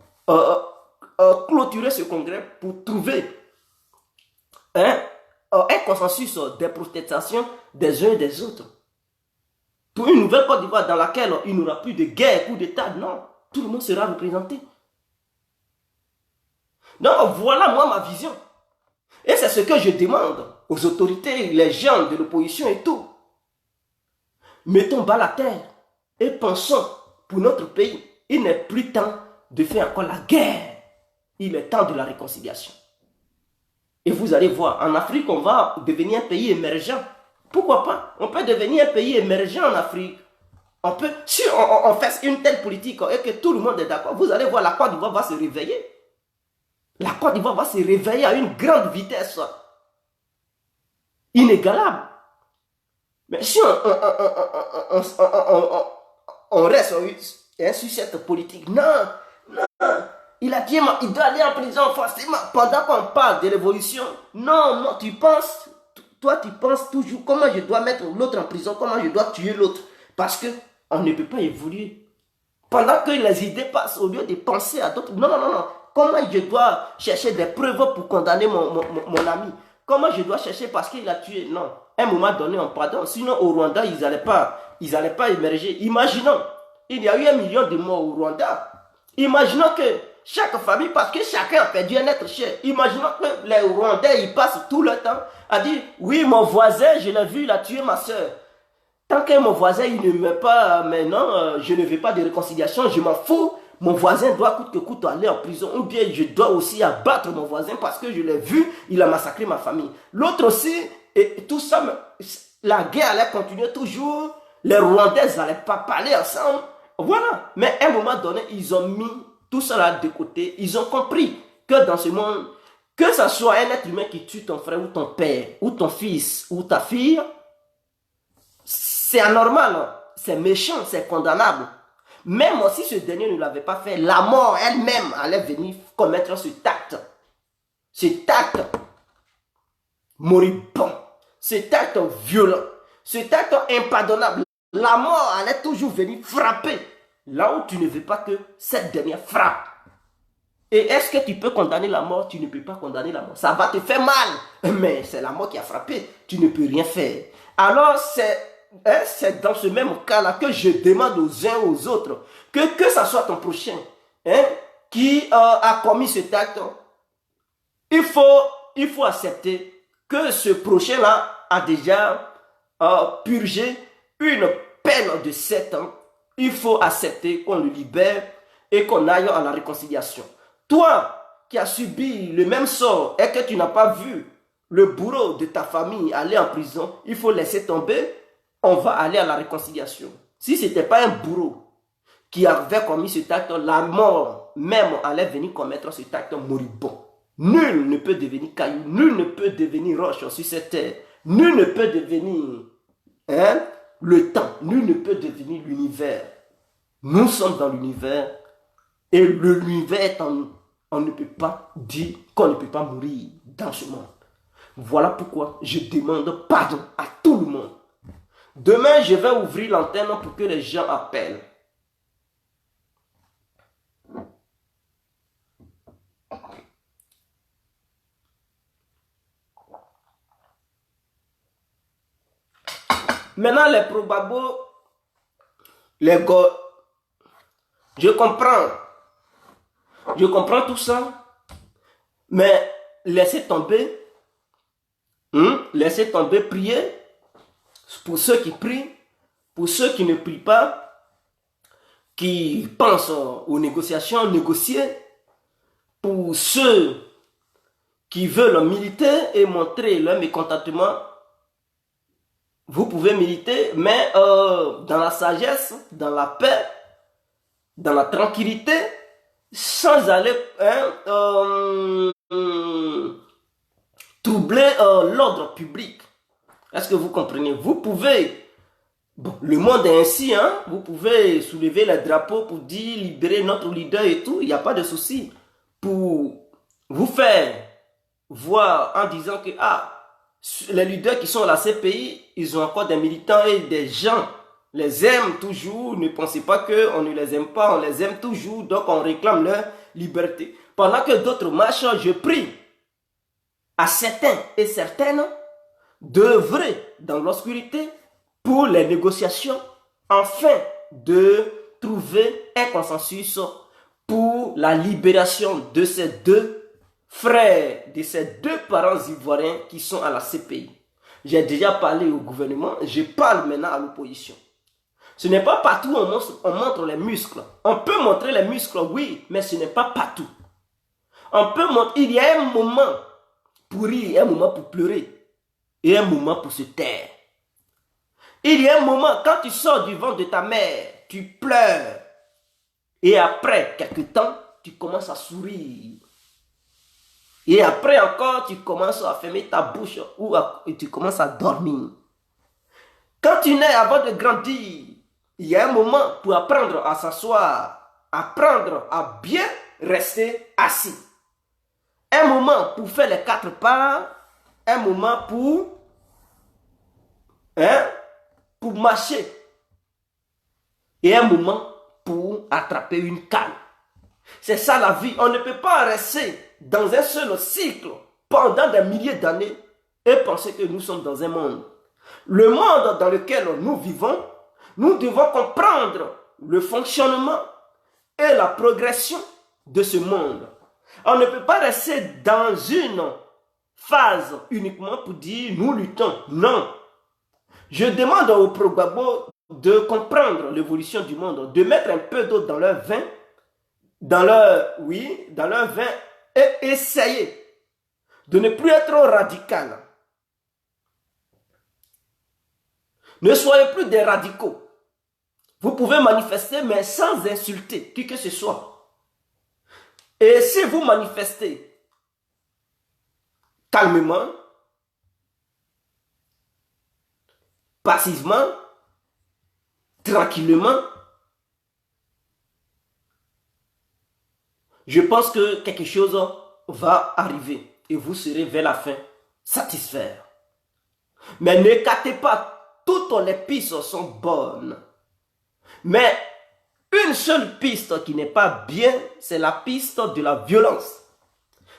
clôturer ce congrès, pour trouver un consensus des protestations des uns et des autres. Pour une nouvelle Côte d'Ivoire dans laquelle il n'y aura plus de guerre, coup d'État, non. Tout le monde sera représenté. Donc voilà moi ma vision. Et c'est ce que je demande aux autorités, les gens de l'opposition et tout. Mettons bas la terre et pensons pour notre pays. Il n'est plus temps de faire encore la guerre. Il est temps de la réconciliation. Et vous allez voir, en Afrique, on va devenir un pays émergent. Pourquoi pas? On peut devenir un pays émergent en Afrique. On peut, si on fait une telle politique et que tout le monde est d'accord, vous allez voir, la Côte d'Ivoire va se réveiller. La Côte d'Ivoire va se réveiller à une grande vitesse. Inégalable. Mais si on reste sur cette politique, non. Il a dit, il doit aller en prison forcément pendant qu'on parle de l'évolution. Non, non, toi tu penses toujours comment je dois mettre l'autre en prison, comment je dois tuer l'autre. Parce qu'on ne peut pas évoluer. Pendant que les idées passent, au lieu de penser à d'autres, non, non, non, non. Comment je dois chercher des preuves pour condamner mon ami? Comment je dois chercher parce qu'il a tué? Non. À un moment donné, on pardonne. Sinon, au Rwanda, ils n'allaient pas émerger. Imaginons, il y a eu 1 million de morts au Rwanda. Imaginons que chaque famille, parce que chacun a perdu un être cher. Imaginons que les Rwandais, ils passent tout le temps à dire, oui, mon voisin, je l'ai vu, il a tué ma soeur. Tant que mon voisin, il ne meurt pas maintenant, je ne veux pas de réconciliation, je m'en fous. Mon voisin doit coûte que coûte aller en prison. Ou bien je dois aussi abattre mon voisin parce que je l'ai vu, il a massacré ma famille. L'autre aussi, et tout ça, la guerre allait continuer toujours. Les Rwandais n'allaient pas parler ensemble. Voilà. Mais à un moment donné, ils ont mis tout ça là de côté. Ils ont compris que dans ce monde, que ce soit un être humain qui tue ton frère ou ton père, ou ton fils, ou ta fille, c'est anormal, c'est méchant, c'est condamnable. Même si ce dernier ne l'avait pas fait, la mort elle-même allait venir commettre cet acte. Cet acte moribond, cet acte violent, cet acte impardonnable. La mort allait toujours venir frapper là où tu ne veux pas que cette dernière frappe. Et est-ce que tu peux condamner la mort? Tu ne peux pas condamner la mort. Ça va te faire mal, mais c'est la mort qui a frappé. Tu ne peux rien faire. Alors c'est dans ce même cas-là que je demande aux uns aux autres que ça soit ton prochain qui a commis cet acte. Il faut accepter que ce prochain-là a déjà purgé une peine de 7 ans. Il faut accepter qu'on le libère et qu'on aille à la réconciliation. Toi qui as subi le même sort et que tu n'as pas vu le bourreau de ta famille aller en prison, il faut laisser tomber. On va aller à la réconciliation. Si ce n'était pas un bourreau qui avait commis cet acte, la mort même allait venir commettre cet acte moribond. Nul ne peut devenir caillou, nul ne peut devenir roche sur cette terre, nul ne peut devenir le temps, nul ne peut devenir l'univers. Nous sommes dans l'univers et l'univers est en nous. On ne peut pas dire qu'on ne peut pas mourir dans ce monde. Voilà pourquoi je demande pardon à tout le monde. Demain, je vais ouvrir l'antenne pour que les gens appellent. Maintenant, les probabos, les gars, je comprends tout ça, mais laissez tomber, prier. Pour ceux qui prient, pour ceux qui ne prient pas, qui pensent aux négociations, négocier. Pour ceux qui veulent militer et montrer leur mécontentement, vous pouvez militer, mais dans la sagesse, dans la paix, dans la tranquillité, sans aller troubler l'ordre public. Est-ce que vous comprenez? Vous pouvez Bon, le monde est ainsi, hein. Vous pouvez soulever le drapeau pour dire libérer notre leader et tout, il n'y a pas de souci. Pour vous faire voir en disant que les leaders qui sont à la CPI, ils ont encore des militants et des gens les aiment toujours. Ne pensez pas qu'on ne les aime pas, on les aime toujours, donc on réclame leur liberté. Pendant que d'autres marchent, je prie à certains et certaines d'œuvrer dans l'obscurité pour les négociations, afin de trouver un consensus pour la libération de ces deux frères, de ces deux parents ivoiriens qui sont à la CPI. J'ai déjà parlé au gouvernement, je parle maintenant à l'opposition. Ce n'est pas partout où on montre les muscles. On peut montrer les muscles, oui, mais ce n'est pas partout. On peut montrer, il y a un moment pour rire, un moment pour pleurer, et un moment pour se taire. Il y a un moment, quand tu sors du ventre de ta mère, tu pleures. Et après quelques temps, tu commences à sourire. Et après encore, tu commences à fermer ta bouche ou tu commences à dormir. Quand tu nais avant de grandir, il y a un moment pour apprendre à s'asseoir, apprendre à bien rester assis. Un moment pour faire les 4 pas, un moment pour marcher. Et un moment pour attraper une canne. C'est ça la vie. On ne peut pas rester dans un seul cycle pendant des milliers d'années et penser que nous sommes dans un monde. Le monde dans lequel nous vivons, nous devons comprendre le fonctionnement et la progression de ce monde. On ne peut pas rester dans une phase uniquement pour dire nous luttons. Non. Je demande aux Progbabo de comprendre l'évolution du monde, de mettre un peu d'eau dans leur vin, dans leur vin, et essayer de ne plus être radical. Ne soyez plus des radicaux. Vous pouvez manifester, mais sans insulter qui que ce soit. Et si vous manifestez calmement, passivement, tranquillement, je pense que quelque chose va arriver et vous serez vers la fin satisfait. Mais n'écartez pas, toutes les pistes sont bonnes. Mais une seule piste qui n'est pas bien, c'est la piste de la violence.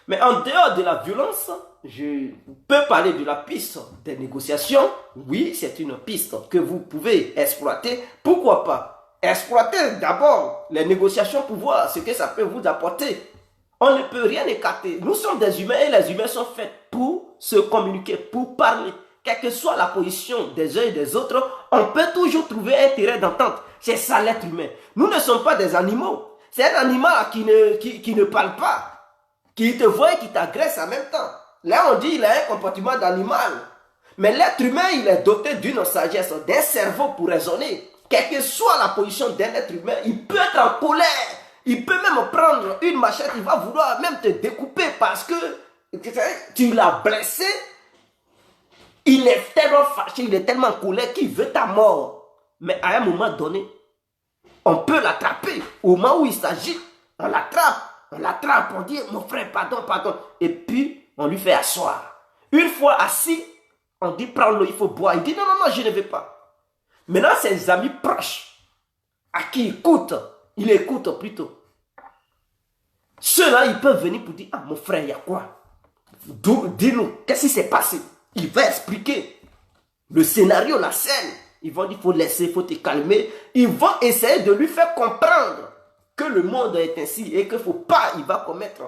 Mais en dehors de la violence, je peux parler de la piste des négociations. Oui, c'est une piste que vous pouvez exploiter. Pourquoi pas? Exploitez d'abord les négociations pour voir ce que ça peut vous apporter. On ne peut rien écarter. Nous sommes des humains et les humains sont faits pour se communiquer, pour parler. Quelle que soit la position des uns et des autres, on peut toujours trouver un terrain d'entente. C'est ça l'être humain. Nous ne sommes pas des animaux. C'est un animal qui ne parle pas, qui te voit et qui t'agresse en même temps. Là, on dit qu'il a un comportement d'animal. Mais l'être humain, il est doté d'une sagesse, d'un cerveau pour raisonner. Quelle que soit la position d'un être humain, il peut être en colère. Il peut même prendre une machette, il va vouloir même te découper parce que tu l'as blessé. Il est tellement fâché, il est tellement en colère qu'il veut ta mort. Mais à un moment donné, on peut l'attraper. Au moment où il s'agit, on l'attrape, on dit mon frère, pardon. Et puis, on lui fait asseoir. Une fois assis, on dit prends l'eau, il faut boire. Il dit non, je ne vais pas. Maintenant, ses amis proches, à qui il écoute plutôt. Ceux-là, ils peuvent venir pour dire ah mon frère, il y a quoi? Dis-nous, qu'est-ce qui s'est passé? Il va expliquer le scénario, la scène. Ils vont dire il faut laisser, il faut te calmer. Ils vont essayer de lui faire comprendre que le monde est ainsi et qu'il ne faut pas, il va commettre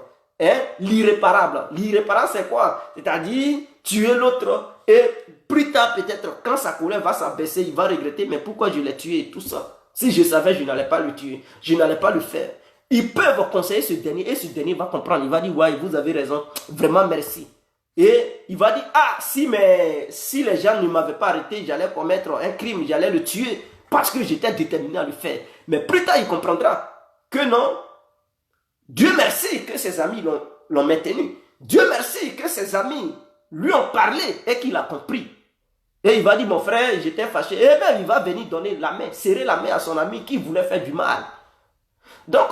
l'irréparable. L'irréparable, c'est quoi? C'est-à-dire tuer l'autre et plus tard, peut-être, quand sa colère va s'abaisser, il va regretter, mais pourquoi je l'ai tué et tout ça? Si je savais, je n'allais pas le tuer, je n'allais pas le faire. Ils peuvent conseiller ce dernier et ce dernier va comprendre. Il va dire, ouais, vous avez raison, vraiment merci. Et il va dire, ah, si les gens ne m'avaient pas arrêté, j'allais commettre un crime, j'allais le tuer parce que j'étais déterminé à le faire. Mais plus tard, il comprendra que non. Dieu merci que ses amis l'ont maintenu. Dieu merci que ses amis lui ont parlé et qu'il a compris. Et il va dire, mon frère, j'étais fâché. Et même, il va venir donner la main, serrer la main à son ami qui voulait faire du mal. Donc,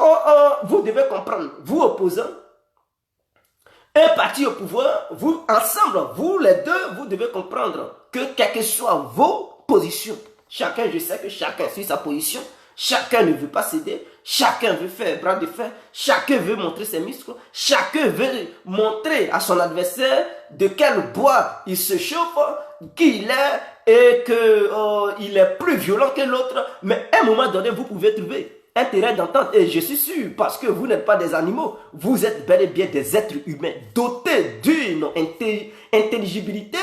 vous devez comprendre, vous opposants, un parti au pouvoir, vous, ensemble, vous les deux, vous devez comprendre que quelles que soient vos positions, chacun, je sais que chacun suit sa position, chacun ne veut pas céder, chacun veut faire bras de fer, chacun veut montrer ses muscles, chacun veut montrer à son adversaire de quel bois il se chauffe, qui il est et qu'il est plus violent que l'autre. Mais à un moment donné, vous pouvez trouver un terrain d'entente. Et je suis sûr, parce que vous n'êtes pas des animaux, vous êtes bel et bien des êtres humains dotés d'une intelligibilité,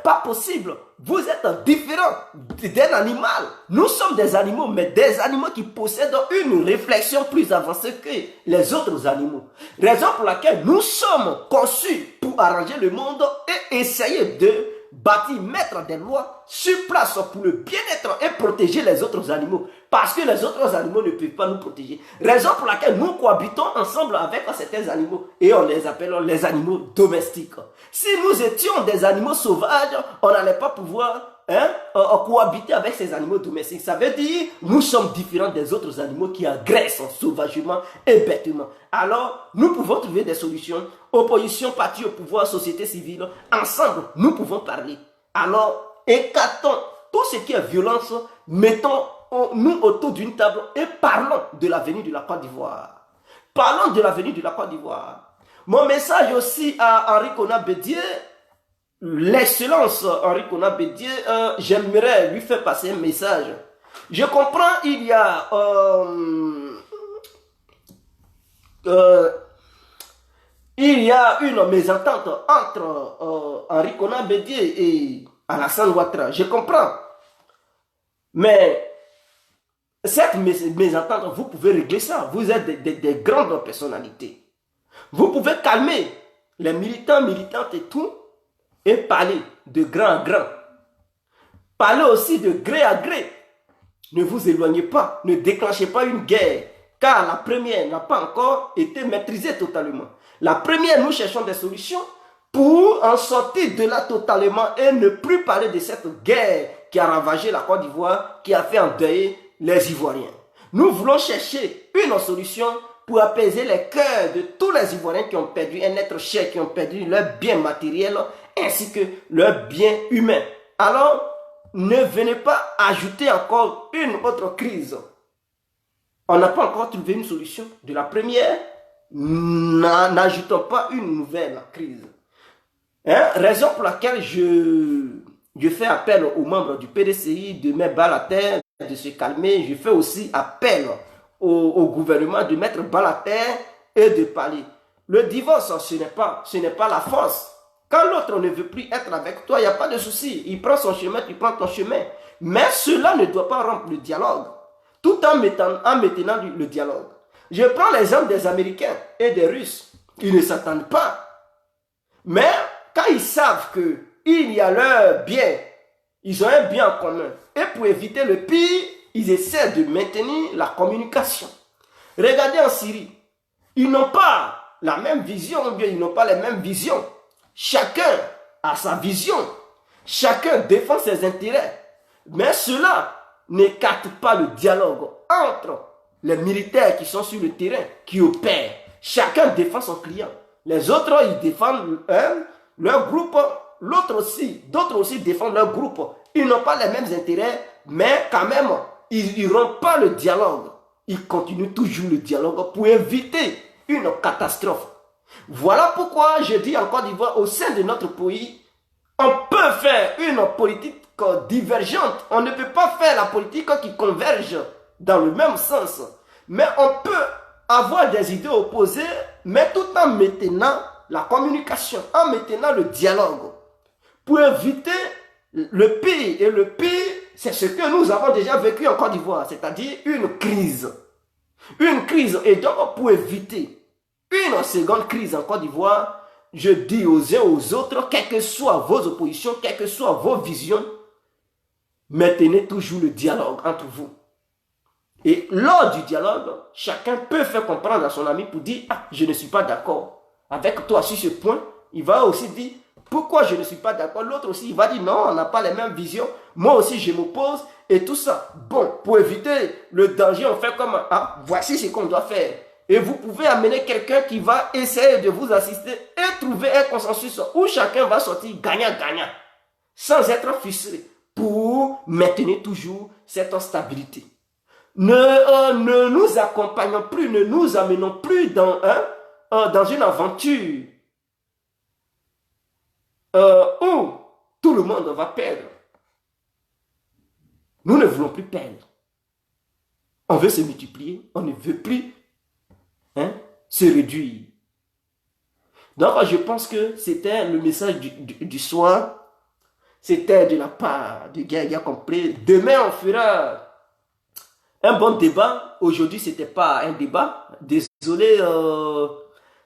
pas possible. Vous êtes différents d'un animal. Nous sommes des animaux, mais des animaux qui possèdent une réflexion plus avancée que les autres animaux. Raison pour laquelle nous sommes conçus pour arranger le monde et essayer de bâtir, mettre des lois sur place pour le bien-être et protéger les autres animaux. Parce que les autres animaux ne peuvent pas nous protéger. Raison pour laquelle nous cohabitons ensemble avec certains animaux et on les appelle les animaux domestiques. Si nous étions des animaux sauvages, on n'allait pas pouvoir cohabiter avec ces animaux domestiques. Ça veut dire nous sommes différents des autres animaux qui agressent sauvagement et bêtement. Alors, nous pouvons trouver des solutions. Opposition, parti au pouvoir, société civile. Ensemble, nous pouvons parler. Alors, écartons tout ce qui est violence, mettons-nous autour d'une table et parlons de l'avenir de la Côte d'Ivoire. Parlons de l'avenir de la Côte d'Ivoire. Mon message aussi à Henri Konan Bédié, l'excellence Henri Konan Bédié, j'aimerais lui faire passer un message. Je comprends, il y a une mésentente entre Henri Konan Bédié et Alassane Ouattara. Je comprends. Mais cette mésentente, vous pouvez régler ça. Vous êtes des grandes personnalités. Vous pouvez calmer les militants, militantes et tout, et parler de grand à grand. Parlez aussi de gré à gré. Ne vous éloignez pas, ne déclenchez pas une guerre, car la première n'a pas encore été maîtrisée totalement. La première, nous cherchons des solutions pour en sortir de là totalement et ne plus parler de cette guerre qui a ravagé la Côte d'Ivoire, qui a fait endeuiller les Ivoiriens. Nous voulons chercher une solution pour apaiser les cœurs de tous les Ivoiriens qui ont perdu un être cher, qui ont perdu leur bien matériel ainsi que leur bien humain. Alors, ne venez pas ajouter encore une autre crise. On n'a pas encore trouvé une solution de la première. N'ajoutons pas une nouvelle crise. Raison pour laquelle je fais appel aux membres du PDCI de mettre balle à terre, de se calmer. Je fais aussi appel au gouvernement de mettre balle à terre et de parler. Le divorce, ce n'est pas la force. Quand l'autre ne veut plus être avec toi, il n'y a pas de souci. Il prend son chemin, tu prends ton chemin. Mais cela ne doit pas rompre le dialogue, tout en maintenant le dialogue. Je prends l'exemple des Américains et des Russes. Ils ne s'attendent pas. Mais quand ils savent qu'il y a leur bien, ils ont un bien en commun. Et pour éviter le pire, ils essaient de maintenir la communication. Regardez en Syrie. Ils n'ont pas la même vision, ou bien ils n'ont pas les mêmes visions. Chacun a sa vision. Chacun défend ses intérêts. Mais cela n'écarte pas le dialogue entre les militaires qui sont sur le terrain, qui opèrent. Chacun défend son client. Les autres, ils défendent leur groupe. D'autres aussi défendent leur groupe. Ils n'ont pas les mêmes intérêts, mais quand même, ils ne rompent pas le dialogue. Ils continuent toujours le dialogue pour éviter une catastrophe. Voilà pourquoi je dis en Côte d'Ivoire, au sein de notre pays, on peut faire une politique divergente. On ne peut pas faire la politique qui converge dans le même sens. Mais on peut avoir des idées opposées, mais tout en maintenant la communication, en maintenant le dialogue. Pour éviter le pire. Et le pire, c'est ce que nous avons déjà vécu en Côte d'Ivoire, c'est-à-dire une crise. Une crise. Et donc, pour éviter une seconde crise en Côte d'Ivoire, je dis aux uns aux autres, quelles que soient vos oppositions, quelles que soient vos visions, maintenez toujours le dialogue entre vous. Et lors du dialogue, chacun peut faire comprendre à son ami pour dire « Ah, je ne suis pas d'accord avec toi sur ce point ». Il va aussi dire pourquoi je ne suis pas d'accord. L'autre aussi, il va dire non, on n'a pas les mêmes visions. Moi aussi, je m'oppose et tout ça. Bon, pour éviter le danger, on fait comme, ah, voici ce qu'on doit faire. Et vous pouvez amener quelqu'un qui va essayer de vous assister et trouver un consensus où chacun va sortir gagnant-gagnant, sans être frustré, pour maintenir toujours cette stabilité. Ne nous accompagnons plus, ne nous amenons plus dans une aventure où tout le monde va perdre. Nous ne voulons plus perdre. On veut se multiplier, on ne veut plus se réduire. Donc je pense que c'était le message du soir. C'était de la part de Gaga complet. Demain on fera un bon débat. Aujourd'hui c'était pas un débat. Désolé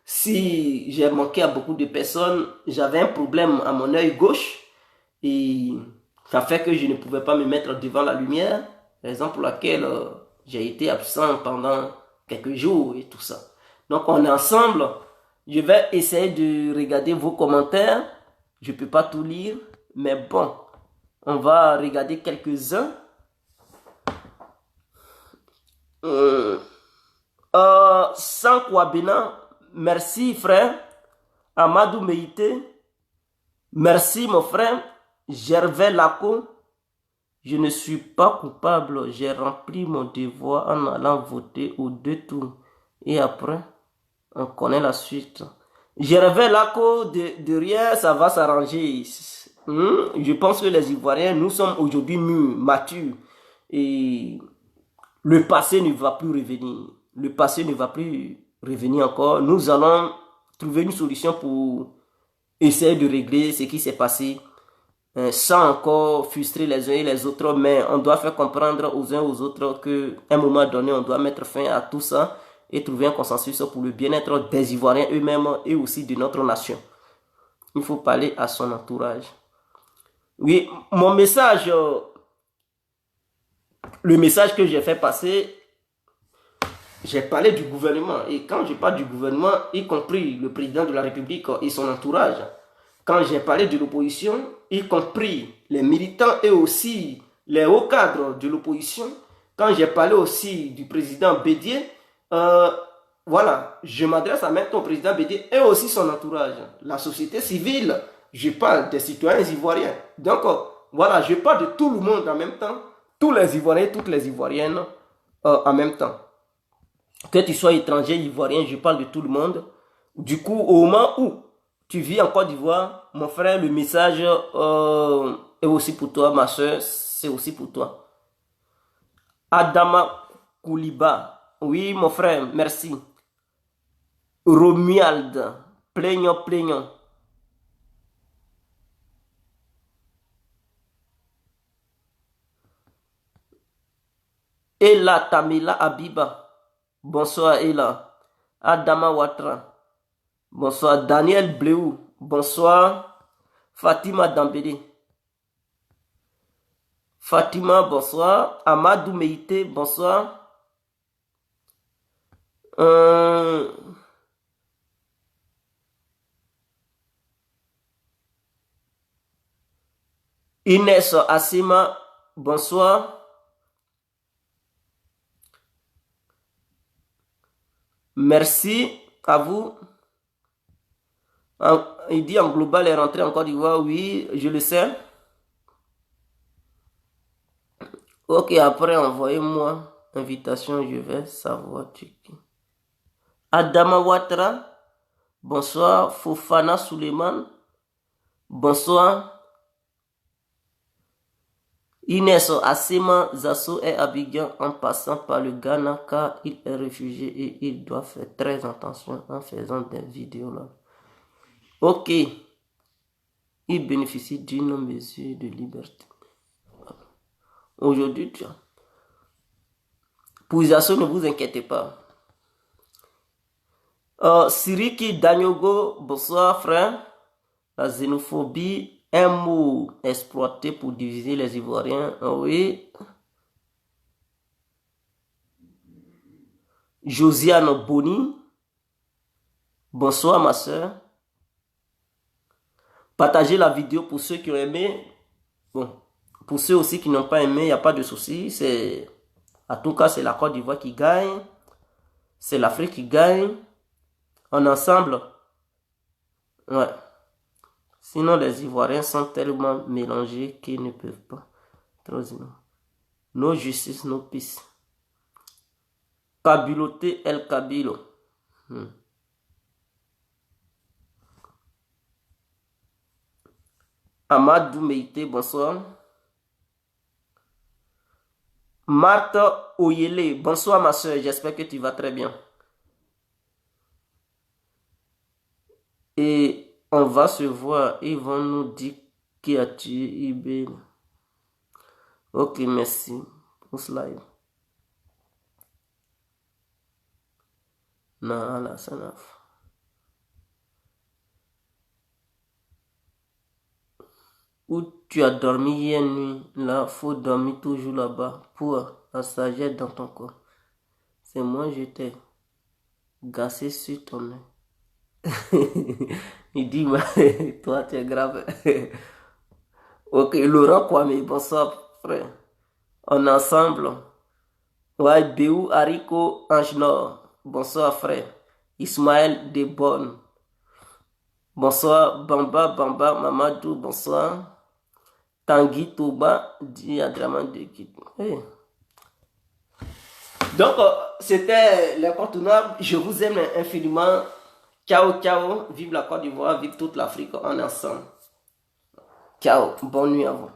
si j'ai manqué à beaucoup de personnes. J'avais un problème à mon œil gauche. Et ça fait que je ne pouvais pas me mettre devant la lumière. Raison pour laquelle j'ai été absent pendant quelques jours et tout ça. Donc on est ensemble. Je vais essayer de regarder vos commentaires. Je ne peux pas tout lire. Mais bon, on va regarder quelques-uns. Sankwa Benin, merci frère. Amadou Meïté, merci mon frère. Gervais Laco, je ne suis pas coupable. J'ai rempli mon devoir en allant voter aux 2 tours. Et après, on connaît la suite. Gervais Laco, de rien, ça va s'arranger. Je pense que les Ivoiriens, nous sommes aujourd'hui mûrs, matures. Et le passé ne va plus revenir. Le passé ne va plus revenir encore. Nous allons trouver une solution pour essayer de régler ce qui s'est passé sans encore frustrer les uns et les autres. Mais on doit faire comprendre aux uns aux autres qu'à un moment donné, on doit mettre fin à tout ça et trouver un consensus pour le bien-être des Ivoiriens eux-mêmes et aussi de notre nation. Il faut parler à son entourage. Oui, mon message, le message que j'ai fait passer, j'ai parlé du gouvernement. Et quand je parle du gouvernement, y compris le président de la République et son entourage, quand j'ai parlé de l'opposition, y compris les militants et aussi les hauts cadres de l'opposition, quand j'ai parlé aussi du président Bédié, voilà, je m'adresse à maintenant au président Bédié et aussi son entourage, la société civile. Je parle des citoyens ivoiriens. Donc, voilà, je parle de tout le monde en même temps. Tous les Ivoiriens, toutes les Ivoiriennes en même temps. Que tu sois étranger, Ivoirien, je parle de tout le monde. Du coup, au moment où tu vis en Côte d'Ivoire, mon frère, le message est aussi pour toi. Ma soeur, c'est aussi pour toi. Adama Kouliba. Oui, mon frère, merci. Romuald. Plaignant, plaignant. Ella Tamila Abiba. Bonsoir Ella. Adama Ouattara. Bonsoir Daniel Bleou. Bonsoir Fatima Dambélé. Fatima, bonsoir. Amadou Meïté, bonsoir. Inès Assima, bonsoir. Merci à vous. Il dit en global est rentré en Côte d'Ivoire. Oui, je le sais. Ok, après envoyez-moi invitation, je vais savoir checker. Adama Ouattara, bonsoir. Fofana Suleiman, bonsoir. Inès Assima Zasso est Abidjan en passant par le Ghana car il est réfugié et il doit faire très attention en faisant des vidéos là. Ok. Il bénéficie d'une mesure de liberté. Aujourd'hui, tu as. Pour Zasso, ne vous inquiétez pas. Siriki Danyogo, bonsoir frère. La xénophobie. Un mot exploité pour diviser les Ivoiriens. Oui. Josiane Boni. Bonsoir ma soeur. Partagez la vidéo pour ceux qui ont aimé. Bon, pour ceux aussi qui n'ont pas aimé, il n'y a pas de souci. En tout cas, c'est la Côte d'Ivoire qui gagne. C'est l'Afrique qui gagne. En ensemble. Ouais. Sinon, les Ivoiriens sont tellement mélangés qu'ils ne peuvent pas. Nos justices, nos pistes. Kabiloté El Kabilo. Amadou Meïté, bonsoir. Marthe Oyele, bonsoir ma soeur, j'espère que tu vas très bien. Et on va se voir, ils vont nous dire qui a tué Ibé. Ok, merci pour ce live. Non, là, ça n'a pas. Où tu as dormi hier nuit, là, faut dormir toujours là-bas pour la sagesse dans ton corps. C'est moi, je t'ai gassé sur ton nez. Il dit, toi, tu es grave. Ok, Laurent Kwame, bonsoir, frère. On est ensemble. Ouais, Béou Hariko Angenor, bonsoir, frère. Ismaël Debonne. Bonsoir, Bamba, Mamadou, bonsoir. Tanguy Touba, dit Adraman de Kid. Hey. Donc, c'était l'incontournable. Je vous aime infiniment. Ciao, ciao. Vive la Côte d'Ivoire, vive toute l'Afrique. On est ensemble. Ciao. Bonne nuit à vous.